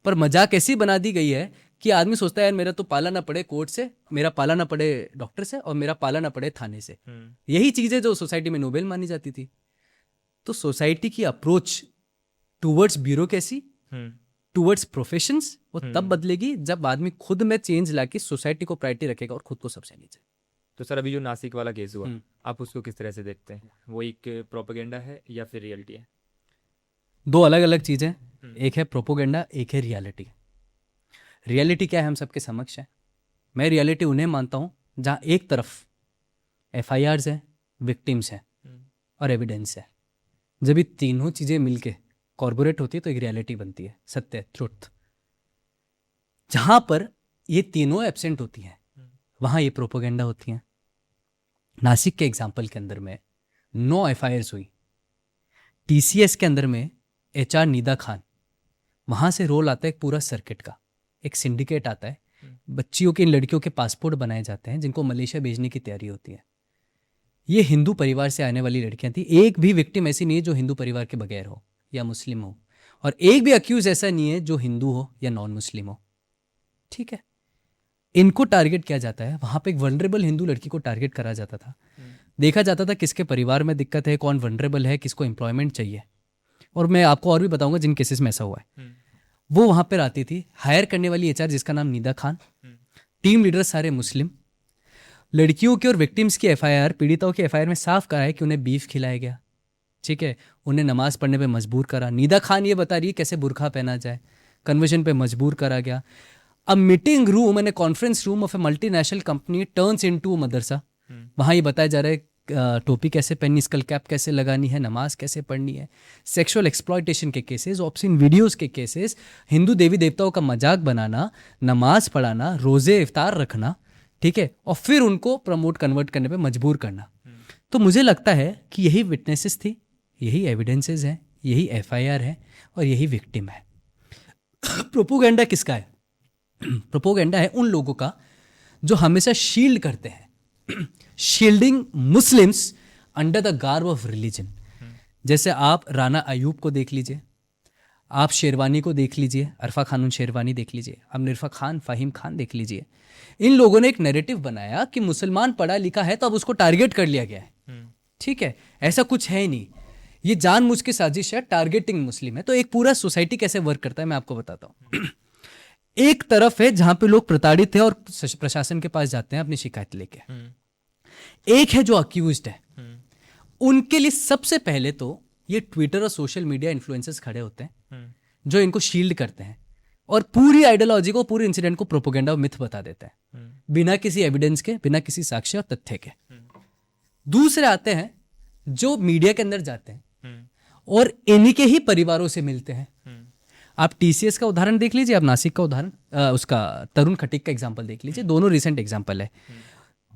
पर मजाक ऐसी बना दी गई है कि आदमी सोचता है यार मेरा तो पाला ना पड़े कोर्ट से, मेरा पाला ना पड़े डॉक्टर से, और मेरा पाला ना पड़े थाने से। यही चीजें जो सोसाइटी में नोबेल मानी जाती थी। तो सोसाइटी की approach towards bureaucracy towards professions वो तब बदलेगी जब आदमी खुद में चेंज लाके सोसाइटी को प्रायोरिटी रखेगा और खुद को सबसे नीचे। तो सर अभी जो नासिक वाला केस हुआ, आप उसको किस तरह से देखते हैं? वो एक प्रोपेगेंडा है या फिर रियलिटी है? दो अलग अलग चीज़ें, एक है प्रोपोगेंडा, एक है रियलिटी। रियलिटी क्या है हम सबके समक्ष है। मैं रियलिटी उन्हें मानता हूँ जहाँ एक तरफ FIRs है, विक्टिम्स हैं और एविडेंस है। जब ये तीनों चीज़ें मिलके कॉर्पोरेट होती है तो एक रियलिटी बनती है, सत्य, ट्रुथ। जहाँ पर ये तीनों एब्सेंट होती हैं वहाँ ये प्रोपोगेंडा होती हैं। नासिक के एग्जाम्पल के अंदर में 9 FIRs हुई। TCS के अंदर में HR निदा खान, वहाँ से रोल आता है एक पूरा सर्किट का, एक सिंडिकेट आता है, बच्चियों के, इन लड़कियों के पासपोर्ट बनाए जाते हैं जिनको मलेशिया भेजने की तैयारी होती है। ये हिंदू परिवार से आने वाली लड़कियां थी। एक भी विक्टिम ऐसी नहीं है जो हिंदू परिवार के बगैर हो या मुस्लिम हो, और एक भी अक्यूज ऐसा नहीं है जो हिंदू हो या नॉन मुस्लिम हो। ठीक है, इनको टारगेट किया जाता है। वहां पे एक वनरेबल हिंदू लड़की को टारगेट करा जाता था। देखा जाता था किसके परिवार में दिक्कत है, कौन वनरेबल है, किसको एम्प्लॉयमेंट चाहिए। और मैं आपको और भी बताऊंगा जिन केसेस में ऐसा हुआ है। वो वहां पर आती थी, हायर करने वाली HR जिसका नाम निदा खान, टीम लीडर सारे मुस्लिम। लड़कियों के और विक्टिम्स की FIR, पीड़िताओं की FIR में साफ कहा है कि उन्हें बीफ खिलाया गया। ठीक है, उन्हें नमाज पढ़ने पे मजबूर करा। निदा खान ये बता रही है कैसे बुरखा पहना जाए, कन्वर्जन पे मजबूर करा गया। A meeting room and a conference room of a multinational company turns into मदरसा। वहाँ ये बताया जा रहा है टोपी कैसे पहननी, स्कल कैप कैसे लगानी है, नमाज कैसे पढ़नी है। सेक्सुअल एक्सप्लॉयटेशन के केसेस, ऑब्ससीन वीडियोस के केसेस, हिंदू देवी देवताओं का मजाक बनाना, नमाज पढ़ाना, रोजे इफ्तार रखना, ठीक है, और फिर उनको प्रमोट कन्वर्ट करने पे मजबूर करना। तो मुझे लगता है कि यही विटनेसेस थी, यही एविडेंसेस हैं, यही FIR है और यही विक्टिम है। प्रोपोगेंडा किसका है? प्रोपोगेंडा है उन लोगों का जो हमेशा शील्ड करते हैं, shielding Muslims under the garb of religion. जैसे आप राना अयूब को देख लीजिए, आप शेरवानी को देख लीजिए, अरफा खानून शेरवानी देख लीजिए, अब निर्फा खान, फ़हीम खान देख लीजिए। इन लोगों ने एक नैरेटिव बनाया कि मुसलमान पढ़ा लिखा है तो अब उसको टारगेट कर लिया गया है। ठीक है, ऐसा कुछ है ही नहीं, ये जानबूझ के साजिश है, टारगेटिंग मुस्लिम है। तो एक पूरा सोसाइटी कैसे वर्क करता है मैं आपको बताता हूँ। एक तरफ है जहां पे लोग प्रताड़ित है और प्रशासन के पास जाते हैं अपनी शिकायत लेके। एक है जो अक्यूज्ड है, उनके लिए सबसे पहले तो ये ट्विटर और सोशल मीडिया इन्फ्लुएंसर्स खड़े होते हैं जो इनको शील्ड करते हैं और पूरी आइडियोलॉजी को, पूरे इंसिडेंट को प्रोपोगेंडा और मिथ बता देते हैं बिना किसी एविडेंस के, बिना किसी साक्ष्य और तथ्य के। दूसरे आते हैं जो मीडिया के अंदर जाते हैं और इन्हीं के ही परिवारों से मिलते हैं। आप TCS का उदाहरण देख लीजिए, आप नासिक का उदाहरण, उसका तरुण खटीक का एग्जाम्पल देख लीजिए, दोनों रिसेंट एग्जाम्पल है।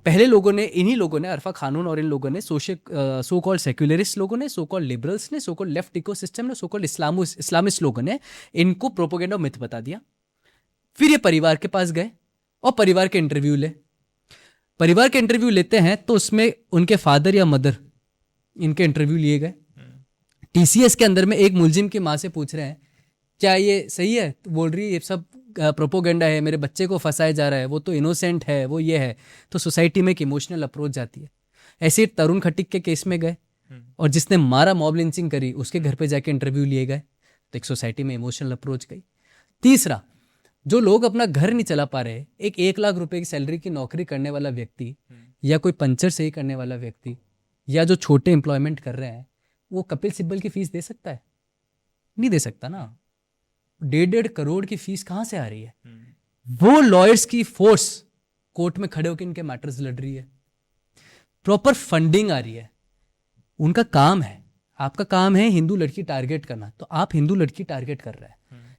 पहले लोगों ने, इन्हीं लोगों ने, अरफा खानून और इन लोगों ने, सो कॉल्ड सेक्युलरिस्ट लोगों ने, सो कॉल्ड लिबरल्स ने, सो कॉल्ड लेफ्ट इकोसिस्टम ने, सो कॉल्ड इस्लामिस्ट लोगों ने इनको प्रोपोगेंडा मिथ बता दिया। फिर ये परिवार के पास गए और परिवार के इंटरव्यू ले। परिवार के इंटरव्यू लेते हैं तो उसमें उनके फादर या मदर, इनके इंटरव्यू लिए गए। TCS के अंदर में एक मुलजिम की माँ से पूछ रहे हैं क्या ये सही है, तो बोल रही है ये सब प्रोपोगेंडा है, मेरे बच्चे को फंसाया जा रहा है, वो तो इनोसेंट है, वो ये है। तो सोसाइटी में एक इमोशनल अप्रोच जाती है। ऐसे तरुण खटीक के केस में गए और जिसने मारा, मॉब लिंचिंग करी, उसके घर पे जाके इंटरव्यू लिए गए, तो एक सोसाइटी में इमोशनल अप्रोच गई। तीसरा, जो लोग अपना घर नहीं चला पा रहे, एक 1 लाख रुपए की सैलरी की नौकरी करने वाला व्यक्ति या कोई पंचर सही करने वाला व्यक्ति या जो छोटे एम्प्लॉयमेंट कर रहे हैं, वो कपिल सिब्बल की फीस दे सकता है? नहीं दे सकता ना। 1.5 करोड़ की फीस कहाँ से आ रही है? वो लॉयर्स की फोर्स कोर्ट में खड़े होकर इनके मैटर्स लड़ रही है, प्रॉपर फंडिंग आ रही है। उनका काम है, आपका काम है हिंदू लड़की टारगेट करना, तो आप हिंदू लड़की टारगेट कर रहे हैं।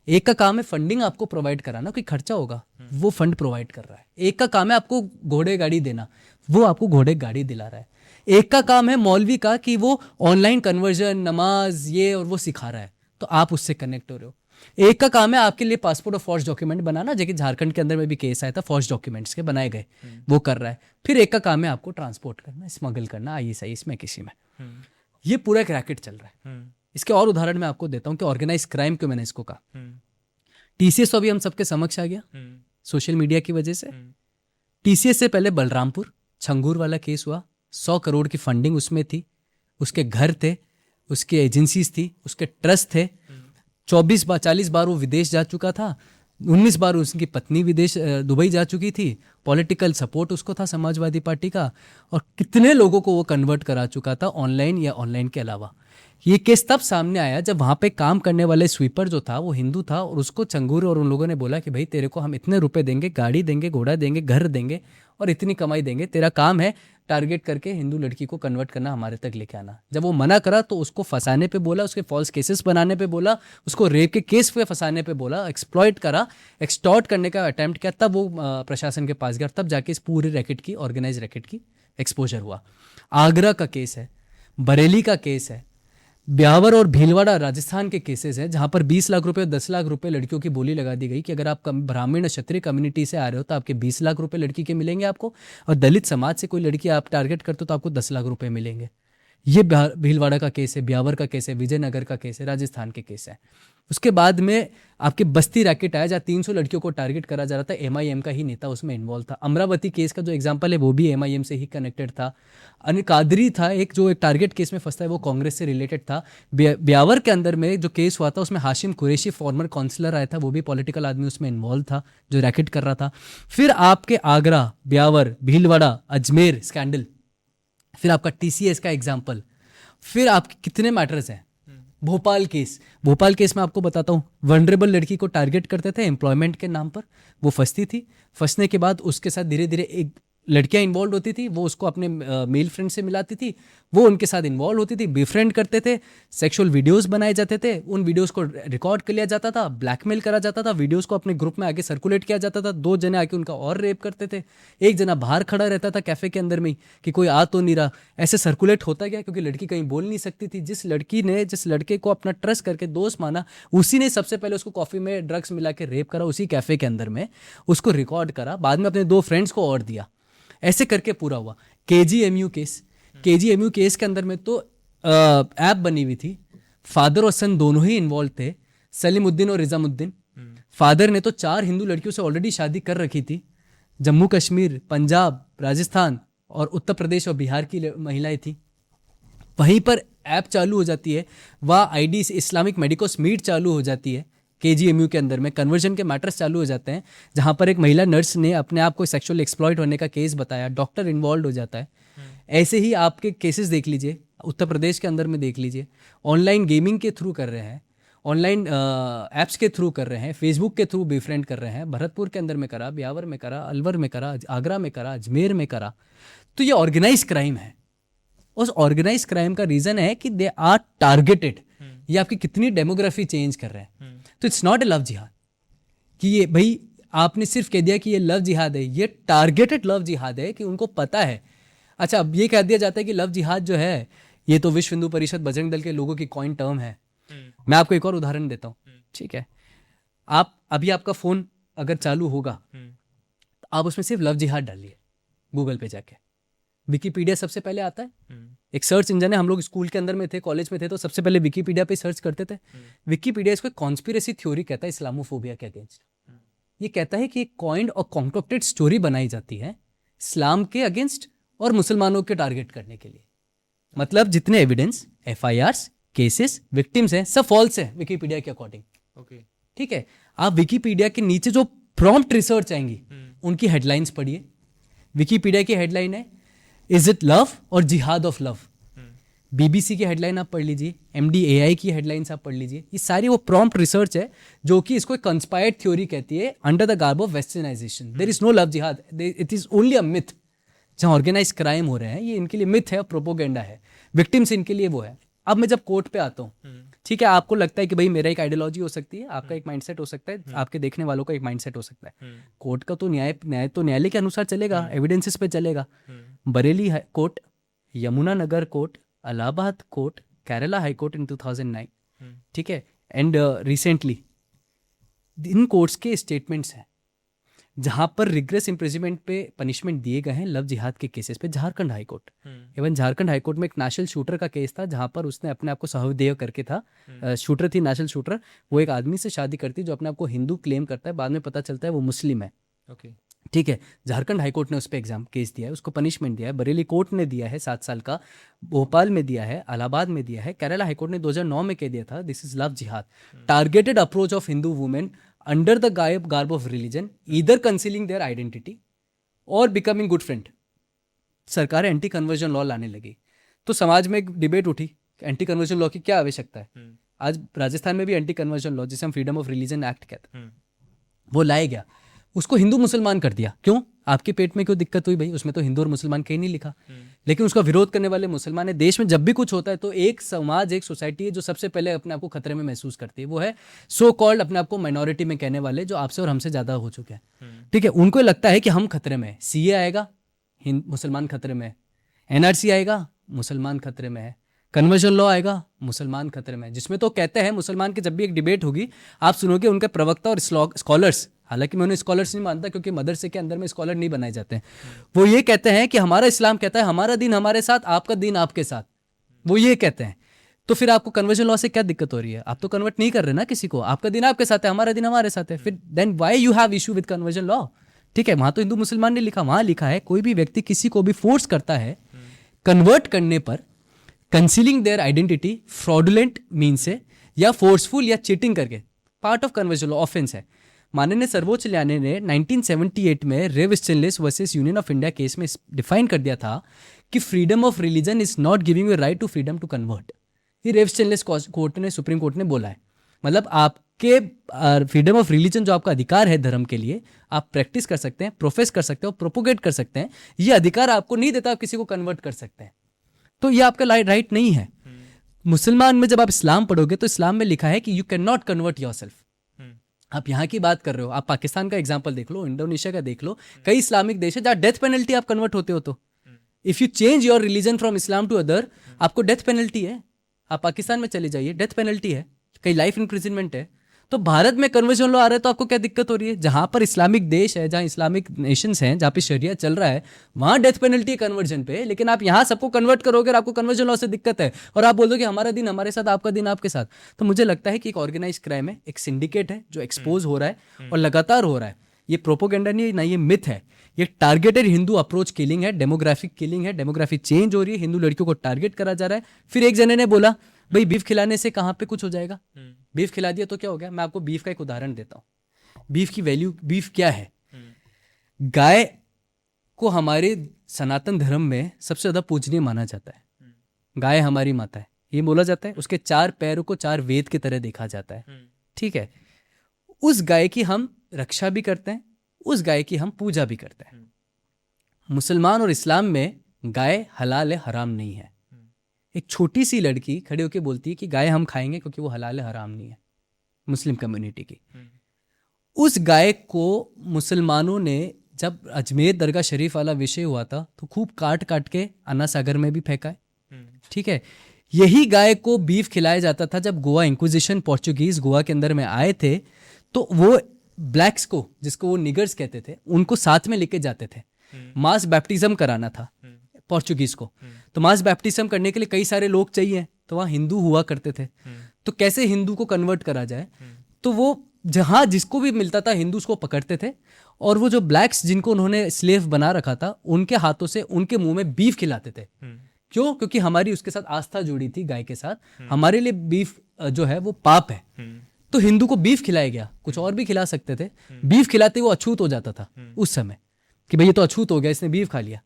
एक का काम है फंडिंग आपको प्रोवाइड कराना, कोई खर्चा होगा वो फंड प्रोवाइड कर रहा है। एक का काम है आपको घोड़े गाड़ी देना, वो आपको घोड़े गाड़ी दिला रहा है। एक का काम है मौलवी का कि वो ऑनलाइन कन्वर्जन, नमाज, ये और वो सिखा रहा है, तो आप उससे कनेक्ट हो रहे हो। एक का काम है आपके लिए पासपोर्ट और फॉर्ज डॉक्यूमेंट बनाना, जैसे झारखंड के अंदर में भी केस आया था, फॉर्ज डॉक्यूमेंट्स के बनाए गए, वो कर रहा है। फिर एक का काम है आपको ट्रांसपोर्ट करना, स्मगल करना, ISIS में किसी में। ये पूरा एक रैकेट चल रहा है। इसके और उदाहरण मैं आपको देता हूँ कि ऑर्गेनाइज क्राइम क्यों मैंने इसको कहा। TCS तो अभी हम सबके समक्ष आ गया सोशल मीडिया की वजह से। TCS से पहले बलरामपुर छंगूर वाला केस हुआ, 100 करोड़ की फंडिंग उसमें थी, उसके घर थे, उसके एजेंसीज थी, उसके ट्रस्ट थे, 40 बार वो विदेश जा चुका था, 19 बार उसकी पत्नी विदेश दुबई जा चुकी थी, पॉलिटिकल सपोर्ट उसको था समाजवादी पार्टी का, और कितने लोगों को वो कन्वर्ट करा चुका था ऑनलाइन या ऑनलाइन के अलावा। ये केस तब सामने आया जब वहाँ पे काम करने वाले स्वीपर जो था वो हिंदू था, और उसको चंगूर और उन लोगों ने बोला कि भाई तेरे को हम इतने रुपए देंगे, गाड़ी देंगे, घोड़ा देंगे, घर देंगे और इतनी कमाई देंगे, तेरा काम है टारगेट करके हिंदू लड़की को कन्वर्ट करना, हमारे तक लेके आना। जब वो मना करा तो उसको फंसाने पे बोला, उसके फॉल्स केसेस बनाने पे बोला, उसको रेप के केस पे फंसाने पे बोला, एक्सप्लॉइट करा, एक्सटॉर्ट करने का अटेम्प्ट किया, तब वो प्रशासन के पास गया, तब जाके इस पूरे रैकेट की, ऑर्गेनाइज रैकेट की एक्सपोजर हुआ। आगरा का केस है, बरेली का केस है, ब्यावर और भीलवाड़ा राजस्थान के केसेस हैं जहां पर 20 लाख रुपए और 10 लाख रुपए लड़कियों की बोली लगा दी गई कि अगर आप ब्राह्मण क्षत्रिय कम्युनिटी से आ रहे हो तो आपके 20 लाख रुपए लड़की के मिलेंगे आपको, और दलित समाज से कोई लड़की आप टारगेट करते हो तो आपको 10 लाख रुपए मिलेंगे। ये भीलवाड़ा का केस है, ब्यावर का केस है, विजयनगर का केस है, राजस्थान के केस है। उसके बाद में आपके बस्ती रैकेट आया जहाँ 300 लड़कियों को टारगेट करा जा रहा था, MIM का ही नेता उसमें इन्वॉल्व था। अमरावती केस का जो एग्जांपल है वो भी MIM से ही कनेक्टेड था। अनिल कादरी था एक, जो एक टारगेट केस में फंसता है, वो कांग्रेस से रिलेटेड था। ब्यावर के अंदर में जो केस हुआ था उसमें हाशिम कुरैशी फॉर्मर काउंसलर आया था, वो भी पॉलिटिकल आदमी उसमें इन्वॉल्व था जो रैकेट कर रहा था। फिर आपके आगरा, ब्यावर, भीलवाड़ा, अजमेर स्कैंडल, फिर आपका TCS का एग्जाम्पल, फिर आपके कितने मैटर्स हैं। भोपाल केस में आपको बताता हूँ, वनरेबल लड़की को टारगेट करते थे एम्प्लॉयमेंट के नाम पर, वो फंसती थी, फंसने के बाद उसके साथ धीरे धीरे एक लड़कियां इन्वॉल्व होती थी, वो उसको अपने मेल फ्रेंड से मिलाती थी, वो उनके साथ इन्वॉल्व होती थी, बेफ्रेंड करते थे, सेक्सुअल वीडियोस बनाए जाते थे, उन वीडियोस को रिकॉर्ड कर लिया जाता था, ब्लैकमेल करा जाता था, वीडियोस को अपने ग्रुप में आगे सर्कुलेट किया जाता था, 2 जने आके उनका और रेप करते थे, एक जना बाहर खड़ा रहता था कैफे के अंदर में कि कोई आ तो नहीं रहा। ऐसे सर्कुलेट होता गया क्योंकि लड़की कहीं बोल नहीं सकती थी। जिस लड़की ने जिस लड़के को अपना ट्रस्ट करके दोस्त माना, उसी ने सबसे पहले उसको कॉफी में ड्रग्स मिला के रेप करा, उसी कैफे के अंदर में उसको रिकॉर्ड करा, बाद में अपने 2 फ्रेंड्स को और दिया, ऐसे करके पूरा हुआ। KGMU केस के अंदर में तो ऐप बनी हुई थी, फादर और सन दोनों ही इन्वॉल्व थे, सलीमुद्दीन और रिजामुद्दीन। फादर ने तो 4 हिंदू लड़कियों से ऑलरेडी शादी कर रखी थी, जम्मू कश्मीर, पंजाब, राजस्थान और उत्तर प्रदेश और बिहार की महिलाएं थी। वहीं पर ऐप चालू हो जाती है, वह ID इस्लामिक मेडिकोस मीट चालू हो जाती है, KGMU के अंदर में कन्वर्जन के मैटर्स चालू हो जाते हैं, जहां पर एक महिला नर्स ने अपने आप को सेक्सुअल एक्सप्लॉइट होने का केस बताया, डॉक्टर इन्वॉल्व हो जाता है। ऐसे ही आपके केसेस देख लीजिए, उत्तर प्रदेश के अंदर में देख लीजिए, ऑनलाइन गेमिंग के थ्रू कर रहे हैं, ऑनलाइन ऐप्स के थ्रू कर रहे हैं, फेसबुक के थ्रू बेफ्रेंड कर रहे हैं, भरतपुर के अंदर में करा, ब्यावर में करा, अलवर में करा, आगरा में करा, अजमेर में करा। तो ये ऑर्गेनाइज क्राइम है। उस ऑर्गेनाइज क्राइम का रीजन है कि दे आर टारगेटेड। ये आपकी कितनी डेमोग्राफी चेंज कर रहे हैं। तो इट्स नॉट ए लव जिहाद कि ये भाई आपने सिर्फ कह दिया कि ये लव जिहाद है, ये टारगेटेड लव जिहाद है कि उनको पता है। अच्छा, अब ये कह दिया जाता है कि लव जिहाद जो है ये तो विश्व हिंदू परिषद बजरंग दल के लोगों की कॉइन टर्म है। मैं आपको एक और उदाहरण देता हूँ, ठीक है। आप अभी आपका फोन अगर चालू होगा तो आप उसमें सिर्फ लव जिहाद डालिए गूगल पे जाके, विकीपीडिया सबसे पहले आता है। एक सर्च इंजन है, हम लोग स्कूल के अंदर में थे, कॉलेज में थे, तो सबसे पहले विकीपीडिया पे सर्च करते थे। विकीपीडिया इसको कॉन्स्पिरेसी थ्योरी कहता है इस्लामोफोबिया के अगेंस्ट। ये कहता है कि एक कॉइंड और कॉन्क्लूडेड स्टोरी बनाई जाती है इस्लाम के अगेंस्ट और मुसलमानों के टारगेट करने के लिए। मतलब जितने एविडेंस, FIRs, केसेस, विक्टिम्स हैं, सब फॉल्स है विकीपीडिया के अकॉर्डिंग। ठीक है, आप विकीपीडिया के नीचे जो प्रॉम्प्ट रिसर्च आएंगी उनकी हेडलाइंस पढ़िए। विकीपीडिया की हेडलाइन है इज इट लव और जिहाद ऑफ लव। BBC की हेडलाइन आप पढ़ लीजिए, MDAI की हेडलाइंस आप पढ़ लीजिए। ये सारी वो प्रॉम्प्ट रिसर्च है जो कि इसको कंस्पायर्ड थ्योरी कहती है under the garb of westernisation. There is no love जिहाद, it is only a myth. जहाँ ऑर्गेनाइज क्राइम हो रहे हैं ये इनके लिए मिथ है, प्रोपोगेंडा है, विक्टिम्स इनके लिए वो है। अब मैं जब कोर्ट पे आता हूँ, ठीक है, आपको लगता है कि भाई मेरा एक आइडियोलॉजी हो सकती है, आपका एक माइंडसेट हो सकता है, आपके देखने वालों का एक माइंडसेट हो सकता है। कोर्ट का तो न्याय तो न्यायालय के अनुसार चलेगा, एविडेंसेस पे चलेगा। Bareilly court, Yamuna Nagar court, Allahabad court, Kerala high court in 2009, ठीक है, एंड रिसेंटली इन कोर्ट्स के स्टेटमेंट्स हैं जहां पर रिग्रेस इम्प्रिजनमेंट पे पनिशमेंट दिए गए हैं लव जिहाद के केसेस पे। Jharkhand high court, even Jharkhand high court में एक नेशनल शूटर का केस था जहां पर उसने अपने आप को सहदेव करके था, शूटर थी, नेशनल शूटर, वो एक आदमी से शादी करती जो अपने आप को हिंदू क्लेम करता है, बाद में पता चलता है वो मुस्लिम है। ठीक है, झारखंड हाईकोर्ट ने उस पर एग्जाम केस दिया है, उसको पनिशमेंट दिया है, बरेली कोर्ट ने दिया है 7 साल का, भोपाल में दिया है, इलाहाबाद में दिया है, केरला हाईकोर्ट ने 2009 में कह दिया था दिस इज लव जिहाद, targeted approach of Hindu women under the garb of religion, either concealing their identity और बिकमिंग गुड फ्रेंड। सरकार एंटी कन्वर्जन लॉ लाने लगी, तो समाज में एक डिबेट उठी एंटी कन्वर्जन लॉ की क्या आवश्यकता है। आज राजस्थान में भी एंटी कन्वर्जन लॉ, जिसे हम फ्रीडम ऑफ रिलीजन एक्ट कहते हैं, वो लाया गया, उसको हिंदू मुसलमान कर दिया। क्यों? आपके पेट में क्यों दिक्कत हुई भाई? उसमें तो हिंदू और मुसलमान कहीं नहीं लिखा, लेकिन उसका विरोध करने वाले मुसलमान है। देश में जब भी कुछ होता है तो एक समाज, एक सोसाइटी है जो सबसे पहले अपने आप को खतरे में महसूस करती है, वो है सो कॉल्ड अपने आप को माइनॉरिटी में कहने वाले, जो आपसे और हमसे ज्यादा हो चुके हैं। ठीक है, उनको लगता है कि हम खतरे में, सीए आएगा मुसलमान खतरे में, एनआरसी आएगा मुसलमान खतरे में है, कन्वर्जन लॉ आएगा मुसलमान खतरे में है। जिसमें तो कहते हैं मुसलमान की जब भी एक डिबेट होगी आप सुनोगे उनके प्रवक्ता और स्कॉलर्स, हालांकि मैं उन्हें स्कॉलर्स नहीं मानता क्योंकि मदरसे के अंदर में स्कॉलर नहीं बनाए जाते हैं, वो ये कहते हैं कि हमारा इस्लाम कहता है हमारा दिन हमारे साथ, आपका दिन आपके साथ, वो ये कहते हैं। तो फिर आपको कन्वर्जन लॉ से क्या दिक्कत हो रही है? आप तो कन्वर्ट नहीं कर रहे ना किसी को, आपका दिन आपके साथ है, हमारा दिन हमारे साथ है, फिर then why you have issue with conversion law? ठीक है, वहां तो हिंदू मुसलमान ने लिखा, वहां लिखा है कोई भी व्यक्ति किसी को भी फोर्स करता है कन्वर्ट करने पर, concealing their identity fraudulent mean से, या फोर्सफुल या चीटिंग करके, part of conversion law, offence है। माननीय सर्वोच्च न्यायालय ने 1978 में Rev Stanislaus versus Union of India case में डिफाइन कर दिया था कि freedom of religion is not giving you right to freedom to convert. ये रेव स्टेनलेस कोर्ट ने, सुप्रीम कोर्ट ने बोला है। मतलब आपके फ्रीडम ऑफ रिलीजन, जो आपका अधिकार है धर्म के लिए, आप प्रैक्टिस कर सकते हैं, प्रोफेस कर सकते हो, प्रोपोगेट कर सकते हैं, ये अधिकार आपको नहीं देता आप किसी को कन्वर्ट कर सकते हैं। तो ये आपका राइट नहीं है। मुसलमान में जब आप इस्लाम पढ़ोगे तो इस्लाम में लिखा है कि you can not convert yourself. आप यहाँ की बात कर रहे हो, आप पाकिस्तान का एग्जाम्पल देख लो, इंडोनेशिया का देख लो, कई इस्लामिक देश है जहाँ डेथ पेनल्टी आप कन्वर्ट होते हो। तो if you change your religion from Islam to other, आपको डेथ पेनल्टी है। आप पाकिस्तान में चले जाइए, डेथ पेनल्टी है, कई लाइफ इंप्रिजनमेंट है। तो भारत में कन्वर्जन लॉ आ रहा है तो आपको क्या दिक्कत हो रही है? जहां पर इस्लामिक देश है, जहां इस्लामिक नेशंस हैं, जहां पे शरिया चल रहा है, वहां डेथ पेनल्टी है कन्वर्जन पे, लेकिन आप यहां सबको कन्वर्ट करोगे और आपको कन्वर्जन लॉ से दिक्कत है, और आप बोलोगे हमारा दिन हमारे साथ, आपका दिन आपके साथ। तो मुझे लगता है कि एक ऑर्गेनाइज क्राइम है, एक सिंडिकेट है जो एक्सपोज हो रहा है और लगातार हो रहा है। ये प्रोपोगेंडा नहीं ना, ये मिथ है, ये टारगेटेड हिंदू अप्रोच किलिंग है, डेमोग्राफिक किलिंग है, डेमोग्राफी चेंज हो रही है, हिंदू लड़कियों को टारगेट करा जा रहा है। फिर एक जने ने बोला भाई बीफ खिलाने से कहाँ पे कुछ हो जाएगा, बीफ खिला दिया तो क्या हो गया? मैं आपको बीफ का एक उदाहरण देता हूँ। बीफ की वैल्यू, बीफ क्या है? गाय को हमारे सनातन धर्म में सबसे ज्यादा पूजनीय माना जाता है। गाय हमारी माता है, ये बोला जाता है। उसके 4 पैरों को 4 वेद की तरह देखा जाता है। ठीक है, उस गाय की हम रक्षा भी करते हैं, उस गाय की हम पूजा भी करते हैं। मुसलमान और इस्लाम में गाय हलाल है, हराम नहीं है। एक छोटी सी लड़की खड़ी होकर बोलती है कि गाय हम खाएंगे क्योंकि वो हलाल है, हराम नहीं है, मुस्लिम कम्युनिटी की। उस गाय को मुसलमानों ने, जब अजमेर दरगाह शरीफ वाला विषय हुआ था, तो खूब काट काट के अन्ना सागर में भी फेंका है। ठीक है, यही गाय को बीफ खिलाया जाता था जब गोवा इंक्विजिशन, पोर्चुगीज गोवा के अंदर में आए थे, तो वो ब्लैक्स को, जिसको वो निगर्स कहते थे, उनको साथ में लेके जाते थे। मास बैप्टिज्म कराना था पोर्चुगीज को, तो मास बैप्टिज्म करने के लिए कई सारे लोग चाहिए, तो वहाँ हिंदू हुआ करते थे। तो कैसे हिंदू को कन्वर्ट करा जाए? तो वो जहाँ जिसको भी मिलता था हिंदू उसको पकड़ते थे, और वो जो ब्लैक्स जिनको उन्होंने स्लेव बना रखा था, उनके हाथों से उनके मुंह में बीफ खिलाते थे। क्यों? क्योंकि हमारी उसके साथ आस्था जुड़ी थी गाय के साथ, हमारे लिए बीफ जो है वो पाप है। तो हिंदू को बीफ खिलाया गया, कुछ और भी खिला सकते थे। बीफ खिलाते वो अछूत हो जाता था उस समय कि भाई ये तो अछूत हो गया, इसने बीफ खा लिया।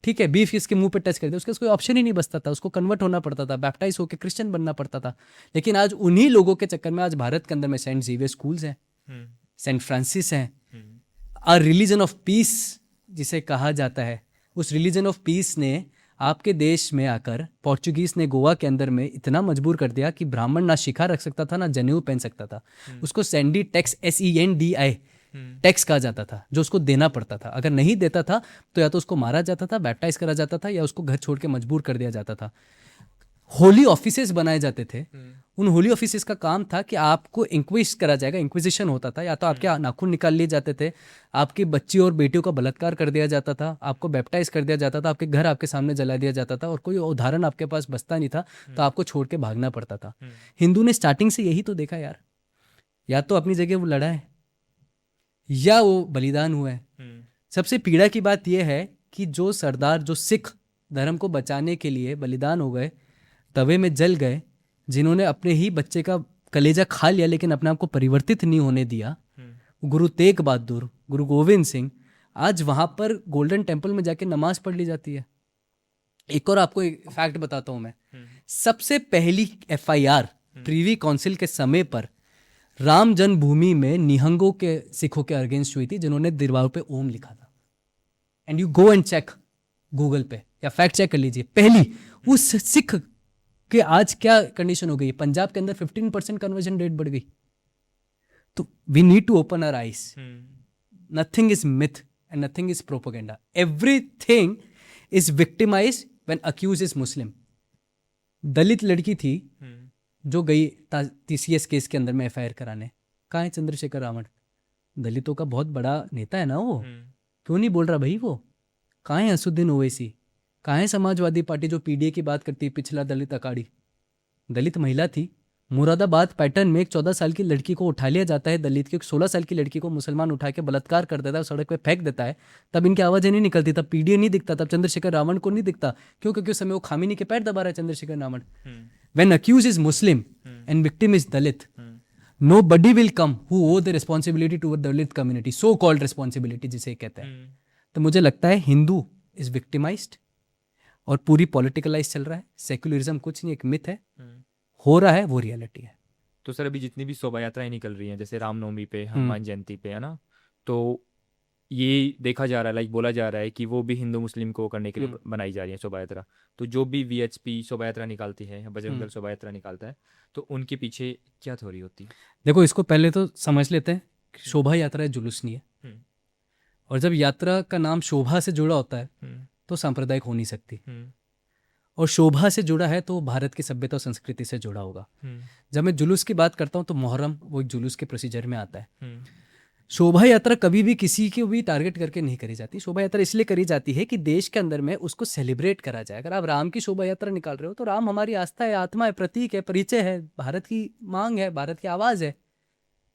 ठीक है, बीफ इसके मुंह पे टच कर दिया, उसके कोई ऑप्शन ही नहीं बचता था, उसको कन्वर्ट होना पड़ता था, बैप्टाइज होकर क्रिश्चियन बनना पड़ता था। लेकिन आज उन्हीं लोगों के चक्कर में आज भारत के अंदर में सेंट जेवियर स्कूल्स हैं, सेंट फ्रांसिस हैं, और रिलीजन ऑफ पीस जिसे कहा जाता है, उस रिलीजन ऑफ पीस ने आपके देश में आकर, पोर्चुगीज ने गोवा के अंदर में इतना मजबूर कर दिया कि ब्राह्मण ना शिखा रख सकता था, ना जनेऊ पहन सकता था। उसको सेंडी टैक्स, SENDI टैक्स कहा जाता था, जो उसको देना पड़ता था। अगर नहीं देता था तो या तो उसको मारा जाता था, बैप्टाइज करा जाता था, या उसको घर छोड़ के मजबूर कर दिया जाता था। होली ऑफिसेस बनाए जाते थे। उन होली ऑफिसेस का काम था कि आपको इंक्विज करा जाएगा, इंक्विजिशन होता था, या तो आपके नाखून निकाल लिए जाते थे, आपकी बच्ची और बेटियों का बलात्कार कर दिया जाता था, आपको बैप्टाइज कर दिया जाता था, आपके घर आपके सामने जला दिया जाता था, और कोई उदाहरण आपके पास बचता नहीं था, तो आपको छोड़ के भागना पड़ता था। हिंदू ने स्टार्टिंग से यही तो देखा यार, या तो अपनी जगह वो लड़ा है या वो बलिदान हुआ है। सबसे पीड़ा की बात यह है कि जो सरदार, जो सिख धर्म को बचाने के लिए बलिदान हो गए, तवे में जल गए, जिन्होंने अपने ही बच्चे का कलेजा खा लिया लेकिन अपने आप को परिवर्तित नहीं होने दिया, गुरु तेग बहादुर, गुरु गोविंद सिंह, आज वहां पर गोल्डन टेम्पल में जाके नमाज पढ़ ली जाती है। एक और आपको एक फैक्ट बताता हूं मैं, सबसे पहली एफआईआर प्रीवी काउंसिल के समय पर राम जन्मभूमि में निहंगों के सिखों के अगेंस्ट हुई थी, जिन्होंने दीवारों पे ओम लिखा था। And you go and check Google पे या फैक्ट चेक कर लीजिए, पहली उस सिख के आज क्या कंडीशन हो गई। पंजाब के अंदर 15% कन्वर्जन रेट बढ़ गई। तो we need to open our eyes. Nothing is myth and nothing is propaganda. Everything is victimise when accused is Muslim. Dalit लड़की थी जो गई TCS केस के अंदर में FIR कराने, कहाँ है चंद्रशेखर रावण? दलितों का बहुत बड़ा नेता है ना वो, क्यों नहीं बोल रहा भाई? वो कहाँ है असुद्दीन ओवैसी? कहाँ है समाजवादी पार्टी जो PDA की बात करती है, पिछला दलित अखाड़ी? दलित महिला थी। मुरादाबाद पैटर्न में एक 14 साल की लड़की को उठा लिया जाता है, दलित की 16 साल की लड़की को मुसलमान उठा के बलात्कार कर देता है, सड़क पे फेंक देता है। तब इनकी आवाज़ें नहीं निकलती, तब PDA नहीं दिखता, तब चंद्रशेखर रावण को नहीं दिखता। क्यों? क्योंकि उस समय वो खामिनी के पैर दबा रहा है Chandrashekhar Ravan. When accused is Muslim and victim is Dalit, nobody will come who owe the responsibility to the Dalit community, so called responsibility जिसे कहते हैं। तो मुझे लगता है हिंदू is victimized और पूरी पॉलिटिकलाइज चल रहा है। सेक्युलरिज्म कुछ नहीं, एक मिथ है, हो रहा है वो रियलिटी है। तो सर अभी जितनी भी शोभा यात्राएं निकल रही हैं, जैसे रामनवमी पे, हनुमान जयंती पे, है ना, तो ये देखा जा रहा है, लाइक बोला जा रहा है कि वो भी हिंदू मुस्लिम को करने के लिए बनाई जा रही है शोभा यात्रा। तो जो भी VHP शोभा यात्रा निकालती है या बजरंग दल शोभा यात्रा निकालता है, तो उनके पीछे क्या थ्योरी होती है? देखो, इसको पहले तो समझ लेते हैं कि शोभा यात्रा है, जुलूस नहीं है। और जब यात्रा का नाम शोभा से जुड़ा होता है तो सांप्रदायिक हो नहीं सकती। और शोभा से जुड़ा है तो भारत की सभ्यता और संस्कृति से जुड़ा होगा। जब मैं जुलूस की बात करता हूँ तो मुहर्रम वो एक जुलूस के प्रोसीजर में आता है। शोभा यात्रा कभी भी किसी को भी टारगेट करके नहीं करी जाती। शोभा यात्रा इसलिए करी जाती है कि देश के अंदर में उसको सेलिब्रेट करा जाए। अगर आप राम की शोभा यात्रा निकाल रहे हो तो राम हमारी आस्था है, आत्मा है, प्रतीक है, परिचय है, भारत की मांग है, भारत की आवाज़ है,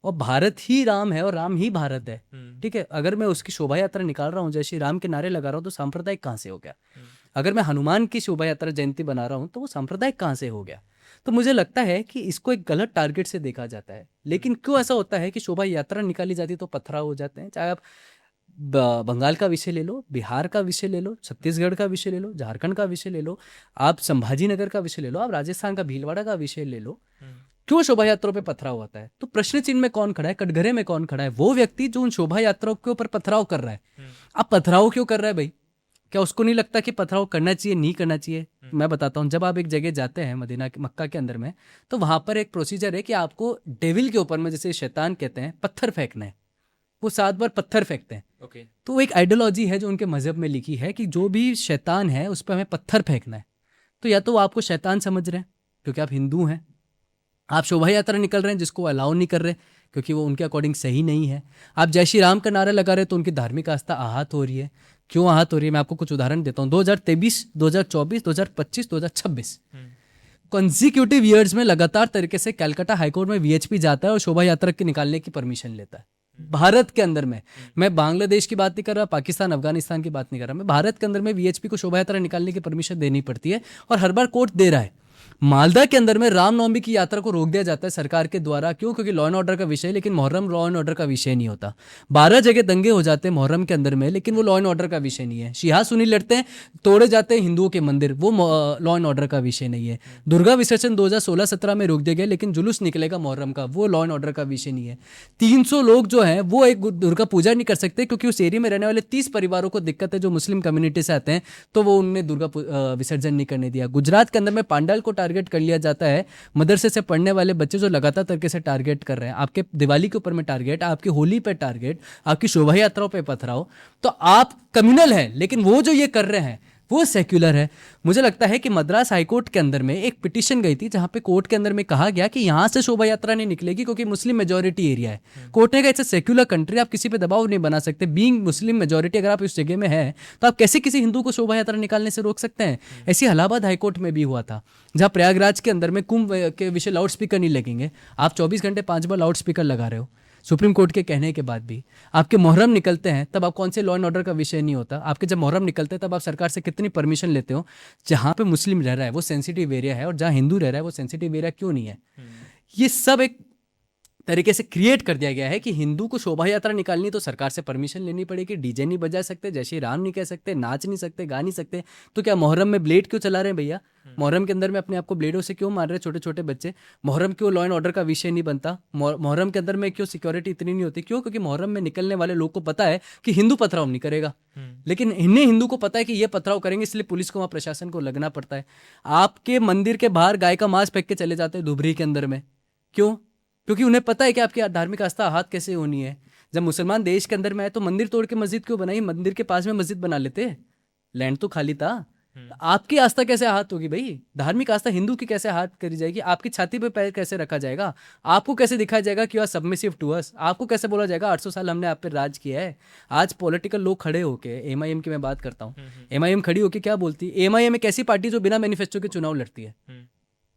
और भारत ही राम है और राम ही भारत है। ठीक है, अगर मैं उसकी शोभा यात्रा निकाल रहा हूँ, जय श्री राम के नारे लगा रहा हूँ, तो सांप्रदायिक कहाँ से हो गया? अगर मैं हनुमान की शोभा यात्रा जयंती बना रहा हूँ तो वो सांप्रदायिक कहाँ से हो गया? तो मुझे लगता है कि इसको एक गलत टारगेट से देखा जाता है। लेकिन क्यों ऐसा होता है कि शोभा यात्रा निकाली जाती तो पथराव हो जाते हैं? चाहे आप बंगाल का विषय ले लो, बिहार का विषय ले लो, छत्तीसगढ़ का विषय ले लो, झारखंड का विषय ले लो, आप संभाजी नगर का विषय ले लो, आप राजस्थान का भीलवाड़ा का विषय ले लो, क्यों शोभा यात्राओं पे पथराव होता है? तो प्रश्न चिन्ह में कौन खड़ा है? कटघरे में कौन खड़ा है? वो व्यक्ति जो उन शोभा यात्राओं के ऊपर पथराव कर रहा है। अब पथराव क्यों कर रहा है भाई? क्या उसको नहीं लगता कि पथराव करना चाहिए, नहीं करना चाहिए? मैं बताता हूँ, जब आप एक जगह जाते हैं मदीना मक्का के अंदर में, तो वहां पर एक प्रोसीजर है कि आपको डेविल के ऊपर में, जैसे शैतान कहते हैं, पत्थर फेंकना है। वो 7 बार पत्थर फेंकते हैं। okay. तो एक आइडियोलॉजी है जो उनके मजहब में लिखी है कि जो भी शैतान है उस पर हमें पत्थर फेंकना है। तो या तो वो आपको शैतान समझ रहे हैं क्योंकि आप हिंदू हैं, आप शोभा यात्रा निकल रहे हैं जिसको अलाउ नहीं कर रहे क्योंकि वो उनके अकॉर्डिंग सही नहीं है, आप जय श्री राम का नारा लगा रहे हैं तो उनकी धार्मिक आस्था आहत हो रही है। क्यों आहत हो रही है? मैं आपको कुछ उदाहरण देता हूँ। 2023, 2024, 2025, 2026 कंसेक्यूटिव ईयर्स में लगातार तरीके से कलकत्ता हाईकोर्ट में VHP जाता है और शोभा यात्रा के निकालने की परमिशन लेता है। भारत के अंदर में, मैं बांग्लादेश की बात नहीं कर रहा, पाकिस्तान अफगानिस्तान की बात नहीं कर रहा, मैं भारत के अंदर में VHP को शोभा यात्रा निकालने की परमिशन देनी पड़ती है और हर बार कोर्ट दे रहा है। मालदा के अंदर में रामनवमी की यात्रा को रोक दिया जाता है सरकार के द्वारा। क्यों? क्योंकि लॉ एंड ऑर्डर का विषय है, लेकिन मुहर्रम लॉ एंड ऑर्डर का विषय नहीं होता। 12 जगह दंगे हो जाते हैं मुहर्रम के अंदर में, लेकिन वो लॉ एंड ऑर्डर का विषय नहीं है। शिहा सुन्नी लड़ते हैं, तोड़े जाते हैं हिंदुओं के मंदिर, वो लॉ एंड ऑर्डर का विषय नहीं है। दुर्गा विसर्जन 2016-17 में रोक दिया गया, लेकिन जुलूस निकलेगा मुहर्रम का, वो लॉ एंड ऑर्डर का विषय नहीं है। 300 लोग जो हैं वो एक दुर्गा पूजा नहीं कर सकते क्योंकि उस एरिया में रहने वाले 30 परिवारों को दिक्कत है जो मुस्लिम कम्युनिटी से आते हैं, तो वो उन्होंने दुर्गा विसर्जन नहीं करने दिया। गुजरात के अंदर में पांडाल को टारगेट कर लिया जाता है, मदरसे से पढ़ने वाले बच्चे जो लगातार तरीके से टारगेट कर रहे हैं। आपके दिवाली के ऊपर में टारगेट, आपकी होली पे टारगेट, आपकी शोभा यात्राओं पे पथराव, तो आप कम्युनल है, लेकिन वो जो ये कर रहे हैं वो सेक्युलर है। मुझे लगता है कि मद्रास हाईकोर्ट के अंदर में एक पिटीशन गई थी जहां पे कोर्ट के अंदर में कहा गया कि यहां से शोभा यात्रा नहीं निकलेगी क्योंकि मुस्लिम मेजोरिटी एरिया है। कोर्ट ने कहा इट्स अ सेक्युलर कंट्री, आप किसी पे दबाव नहीं बना सकते। बीइंग मुस्लिम मेजोरिटी अगर आप इस जगह में है तो आप कैसे किसी हिंदू को शोभा यात्रा निकालने से रोक सकते हैं? ऐसी इलाहाबाद हाईकोर्ट में भी हुआ था, जहां प्रयागराज के अंदर में कुंभ के विषय लाउड स्पीकर नहीं लगेंगे। आप 24 घंटे 5 बार लाउड स्पीकर लगा रहे हो। सुप्रीम कोर्ट के कहने के बाद भी आपके मुहर्रम निकलते हैं तब आप कौन से लॉ एंड ऑर्डर का विषय नहीं होता। आपके जब मुहर्रम निकलते हैं तब आप सरकार से कितनी परमिशन लेते हो। जहाँ पे मुस्लिम रह रहा है वो सेंसिटिव एरिया है और जहाँ हिंदू रह रहा है वो सेंसिटिव एरिया क्यों नहीं है। ये सब एक तरीके से क्रिएट कर दिया गया है कि हिंदू को शोभा यात्रा निकालनी तो सरकार से परमिशन लेनी पड़ेगी, डीजे नहीं बजा सकते, जय श्री राम नहीं कह सकते, नाच नहीं सकते, गा नहीं सकते। तो क्या मुहर्रम में ब्लेड क्यों चला रहे हैं भैया? मुहर्रम के अंदर में अपने आप को ब्लेडों से क्यों मार रहे हैं छोटे छोटे बच्चे? मुहर्रम क्यों लॉ एंड ऑर्डर का विषय नहीं बनता? मुहर्रम के अंदर में क्यों सिक्योरिटी इतनी नहीं होती? क्यों? क्योंकि मुहर्रम में निकलने वाले लोग को पता है कि हिंदू पथराव नहीं करेगा, लेकिन इन्हें हिंदू को पता है कि ये पथराव करेंगे, इसलिए पुलिस को वहाँ प्रशासन को लगना पड़ता है। आपके मंदिर के बाहर गाय का मांस फेंक के चले जाते हैं धुबरी के अंदर में, क्यों? क्योंकि उन्हें पता है कि आपकी धार्मिक आस्था आहत कैसे होनी है। जब मुसलमान देश के अंदर में आए तो मंदिर तोड़ के मस्जिद क्यों बनाई? मंदिर के पास में मस्जिद बना लेते, लैंड तो खाली था। आपकी आस्था कैसे आहत होगी भाई? धार्मिक आस्था हिंदू की कैसे आहत करी जाएगी? आपकी छाती पे पैर कैसे रखा जाएगा? आपको कैसे दिखाया जाएगा कि you are submissive to us? आपको कैसे बोला जाएगा 800 साल हमने आप पे राज किया है? आज पॉलिटिकल लोग खड़े होके, एमआईएम की मैं बात करता हूँ, एमआईएम खड़ी होके क्या बोलती है? एमआईएम एक ऐसी पार्टी जो बिना मैनिफेस्टो के चुनाव लड़ती है।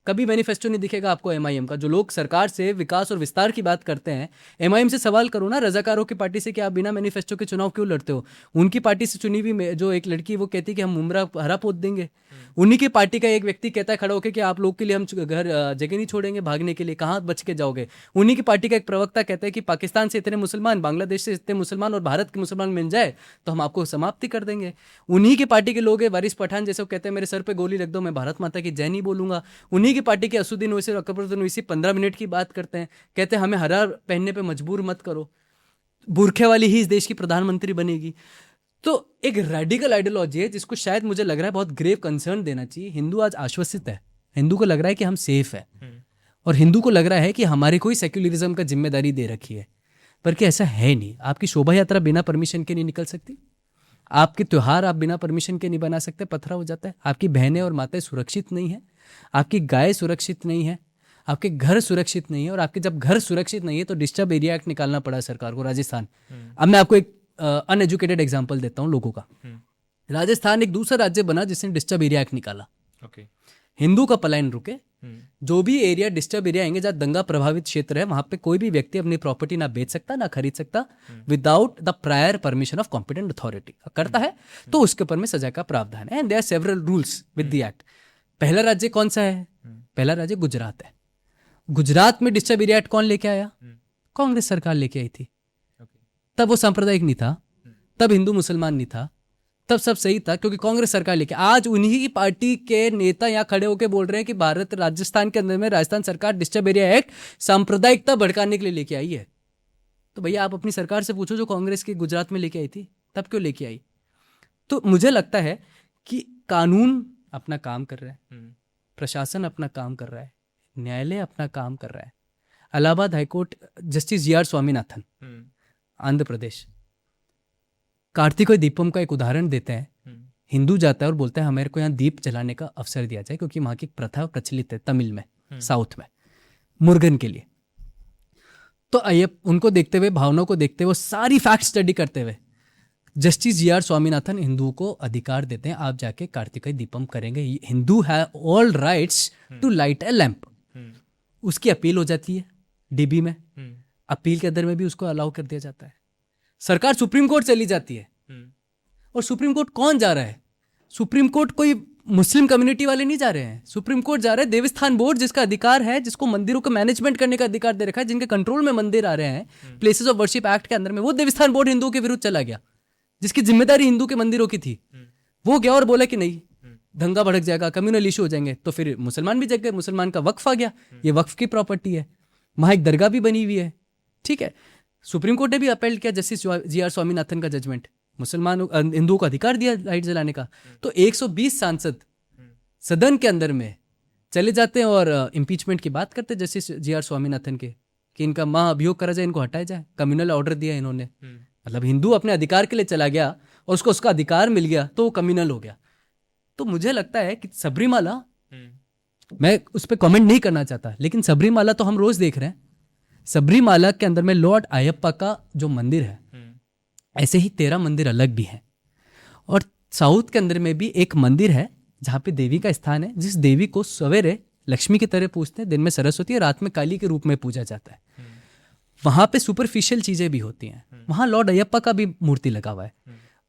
कभी मैनिफेस्टो नहीं दिखेगा आपको एमआईएम का। जो लोग सरकार से विकास और विस्तार की बात करते हैं, एमआईएम से सवाल करो ना, रजाकारों की पार्टी से कि आप बिना मैनिफेस्टो के चुनाव क्यों लड़ते हो? उनकी पार्टी से चुनी हुई जो एक लड़की वो कहती है कि हम उम्रा हरा पोत देंगे। उन्हीं की पार्टी का एक व्यक्ति कहता है खड़ा होकर कि आप लोग के लिए हम घर जगह नहीं छोड़ेंगे भागने के लिए, कहाँ बच के जाओगे? उन्हीं की पार्टी का एक प्रवक्ता कहता है कि पाकिस्तान से इतने मुसलमान, बांग्लादेश से इतने मुसलमान और भारत के मुसलमान मिल जाए तो हम आपको समाप्ति कर देंगे। उन्हीं की पार्टी के लोग हैं वारिस पठान जैसे, कहते हैं मेरे सर पे गोली रख दो, मैं भारत माता की जय नहीं बोलूंगा। उन्हीं की पार्टी के असुद्दीन ओवैसी और अकबरुद्दीन ओवैसी 15 मिनट की बात करते हैं, कहते हैं हमें हरा पहनने पे मजबूर मत करो, बुरखे वाली ही इस देश की प्रधानमंत्री बनेगी। तो एक रेडिकल आइडियोलॉजी है जिसको शायद मुझे लग रहा है बहुत ग्रेव कंसर्न देना चाहिए। हिंदू आज आश्वसित है, हिंदू को लग रहा है कि हम सेफ है, और हिंदू को लग रहा है कि हमारी कोई सेक्युलरिज्म का जिम्मेदारी दे रखी है, पर कि ऐसा है नहीं। आपकी शोभा यात्रा बिना परमिशन के नहीं निकल सकती, आपके त्यौहार आप बिना परमिशन के नहीं बना सकते, पथरा हो जाता है। आपकी बहनें और माताएं सुरक्षित नहीं है, आपकी गाय सुरक्षित नहीं है, आपके घर सुरक्षित नहीं है, और आपके जब घर सुरक्षित नहीं है तो डिस्टर्ब एरिया एक्ट निकालना पड़ा सरकार को। राजस्थान, अब मैं आपको एक अनएजुकेटेड एग्जांपल देता हूं लोगों का। राजस्थान एक दूसरा राज्य बना जिसने डिस्टर्ब एरिया एक्ट निकाला। हिंदू का पलायन रुके, जो भी एरिया डिस्टर्ब एरिया आएंगे, जहाँ दंगा प्रभावित क्षेत्र है, वहां पे कोई भी व्यक्ति अपनी प्रॉपर्टी ना बेच सकता ना खरीद सकता without the prior permission of competent authority. करता है तो उसके ऊपर में सजा का प्रावधान है, and there are several rules with the act. पहला राज्य कौन सा है? पहला राज्य गुजरात है। गुजरात में डिस्टर्ब एरिया एक्ट कौन लेके आया? कांग्रेस सरकार लेके आई थी। तब वो सांप्रदायिक नहीं था, तब हिंदू मुसलमान नहीं था, तब सब सही था, क्योंकि कांग्रेस सरकार लेके। आज उन्हीं की पार्टी के नेता यहाँ खड़े होकर बोल रहे हैं कि भारत राजस्थान के अंदर में राजस्थान सरकार डिस्टर्ब एरिया एक्ट सांप्रदायिकता भड़काने के लिए लेके आई है। तो भैया आप अपनी सरकार से पूछो जो कांग्रेस की गुजरात में लेके आई थी, तब क्यों लेके आई? तो मुझे लगता है कि कानून अपना काम कर रहा है, प्रशासन अपना काम कर रहा है, न्यायालय अपना काम कर रहा है। Allahabad high court justice G R Swaminathan, Andhra Pradesh, Karthigai Deepam का एक उदाहरण देते हैं। हिंदू जाता है और बोलता है हमारे को यहाँ दीप जलाने का अवसर दिया जाए, क्योंकि वहाँ की प्रथा प्रचलित है तमिल में, साउथ में, मुर्गन के लिए। तो उनको देखते हुए, भावनाओं को देखते हुए, सारी फैक्ट स्टडी करते हुए जस्टिस जी आर स्वामीनाथन हिंदुओं को अधिकार देते हैं, आप जाके कार्तिकेय दीपम करेंगे, Hindu have all rights to light a lamp. उसकी अपील हो जाती है डीबी में, अपील के अंदर में भी उसको अलाउ कर दिया जाता है। सरकार सुप्रीम कोर्ट चली जाती है, और सुप्रीम कोर्ट कौन जा रहा है? सुप्रीम कोर्ट कोई मुस्लिम कम्युनिटी वाले नहीं जा रहे हैं, सुप्रीम कोर्ट जा रहे हैं देवस्थान बोर्ड, जिसका अधिकार है, जिसको मंदिरों को मैनेजमेंट करने का अधिकार दे रखा है, जिनके कंट्रोल में मंदिर आ रहे हैं प्लेसेस ऑफ वर्शिप एक्ट के अंदर में। वो देवस्थान बोर्ड हिंदुओं के विरुद्ध चला गया, जिसकी जिम्मेदारी हिंदू के मंदिरों की थी। वो गया और बोला कि नहीं, दंगा भड़क जाएगा, कम्युनल इशू हो जाएंगे। तो फिर मुसलमान भी जग गए, मुसलमान का वक्फ आ गया, ये वक्फ की प्रॉपर्टी है, वहां एक दरगाह भी बनी हुई है, ठीक है। सुप्रीम कोर्ट ने भी अपील किया जस्टिस जी आर स्वामीनाथन का जजमेंट, मुसलमान हिंदुओं को अधिकार दिया लाइट जलाने का। तो 120 सांसद सदन के अंदर में चले जाते हैं और इम्पीचमेंट की बात करते हैं जस्टिस जी आर स्वामीनाथन के, कि इनका महाअभियोग करा जाए, इनको हटाया जाए। कम्युनल ऑर्डर दिया इन्होंने, मतलब हिंदू अपने अधिकार के लिए चला गया और उसको उसका अधिकार मिल गया तो वो कम्युनल हो गया। तो मुझे लगता है कि सबरीमाला, मैं उस पर कमेंट नहीं करना चाहता, लेकिन सबरीमाला तो हम रोज देख रहे हैं। सबरीमाला के अंदर में लॉर्ड अयप्पा का जो मंदिर है, ऐसे ही 13 मंदिर अलग भी हैं। और साउथ के अंदर में भी एक मंदिर है जहाँ पे देवी का स्थान है, जिस देवी को सवेरे लक्ष्मी की तरह पूजते हैं, दिन में सरस्वती, रात में काली के रूप में पूजा जाता है। वहाँ पे सुपरफिशियल चीज़ें भी होती हैं। वहाँ लॉर्ड अयप्पा का भी मूर्ति लगा हुआ है,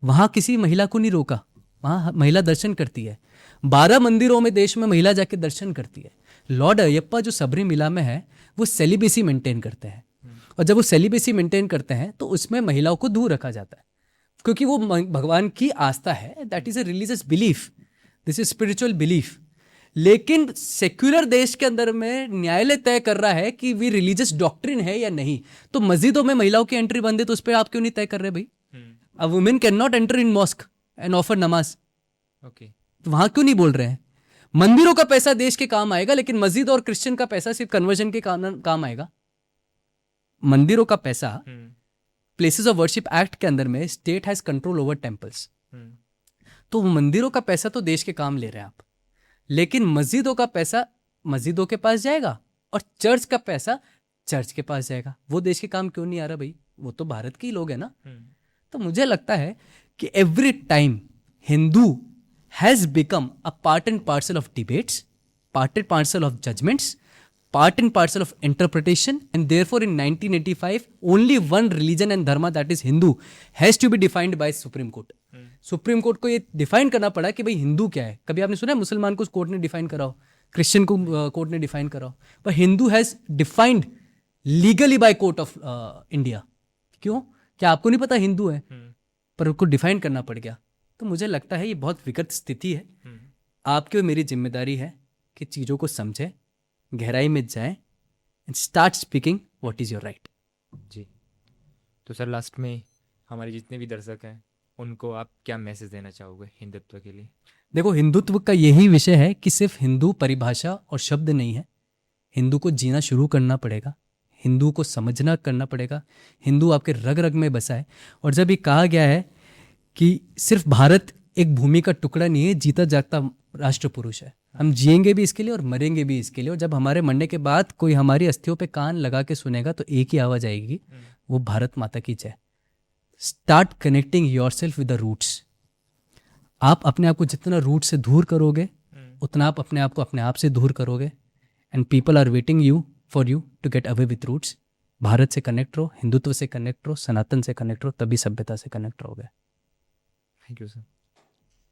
वहाँ किसी महिला को नहीं रोका, वहाँ महिला दर्शन करती है। 12 मंदिरों में देश में महिला जाके दर्शन करती है। लॉर्ड अयप्पा जो सबरीमिला में है वो सेलिबेसी मेंटेन करते हैं, और जब वो सेलिबेसी मेंटेन करते हैं तो उसमें महिलाओं को दूर रखा जाता है, क्योंकि वो भगवान की आस्था है। That is a religious belief, this is spiritual belief. लेकिन सेक्युलर देश के अंदर में न्यायालय तय कर रहा है कि वी रिलीजियस डॉक्ट्रिन है या नहीं। तो मस्जिदों में महिलाओं की एंट्री बंद है, तो उस पर आप क्यों नहीं तय कर रहे भाई? A women can not enter in mosque and offer नमाज। ओके, तो वहां क्यों नहीं बोल रहे हैं? मंदिरों का पैसा देश के काम आएगा, लेकिन मस्जिद और क्रिश्चियन का पैसा सिर्फ कन्वर्जन के काम आएगा। मंदिरों का पैसा, प्लेसेस ऑफ वर्शिप एक्ट के अंदर में state has control over temples, तो मंदिरों का पैसा तो देश के काम ले रहे हैं आप, लेकिन मस्जिदों का पैसा मस्जिदों के पास जाएगा और चर्च का पैसा चर्च के पास जाएगा। वो देश के काम क्यों नहीं आ रहा भाई? वो तो भारत के ही लोग हैं ना। तो मुझे लगता है कि every time Hindu has become a part and parcel of debates, part and parcel of judgments, part and parcel of interpretation, and therefore in 1985 only one religion and dharma, that is Hindu, has to be defined by Supreme Court. Supreme court को ये define करना पड़ा कि भाई हिंदू क्या है। कभी आपने सुना है मुसलमान को कोर्ट ने डिफाइन करा हो, क्रिश्चियन को कोर्ट ने डिफाइन करा हो, पर Hindu has defined legally by court of India. क्यों? क्या आपको नहीं पता हिंदू है, पर उसको डिफाइन करना पड़ गया। तो मुझे लगता है ये बहुत विकट स्थिति है। आपकी और मेरी जिम्मेदारी है कि चीज़ों को समझें, गहराई में जाएं and start speaking what is your right. जी, तो सर लास्ट में हमारे जितने भी दर्शक हैं उनको आप क्या मैसेज देना चाहोगे हिंदुत्व के लिए? देखो, हिंदुत्व का यही विषय है कि सिर्फ हिंदू परिभाषा और शब्द नहीं है। हिंदू को जीना शुरू करना पड़ेगा, हिंदू को समझना करना पड़ेगा। हिंदू आपके रग रग में बसा है। और जब ये कहा गया है कि सिर्फ भारत एक भूमि का टुकड़ा नहीं है, जीता जागता राष्ट्र पुरुष है। हम जिएंगे भी इसके लिए और मरेंगे भी इसके लिए। और जब हमारे मरने के बाद कोई हमारी अस्थियों पे कान लगा के सुनेगा तो एक ही आवाज़ आएगी, वो भारत माता की जय। Start connecting yourself with the roots. आप अपने आप को जितना रूट से दूर करोगे उतना आप अपने आप को अपने आप से दूर करोगे। And people are waiting you for you to get away with roots. Bharat से कनेक्ट रहो, हिंदुत्व से कनेक्ट रहो, सनातन से कनेक्ट रहो, तभी सभ्यता से कनेक्ट रहोगे। Thank you sir.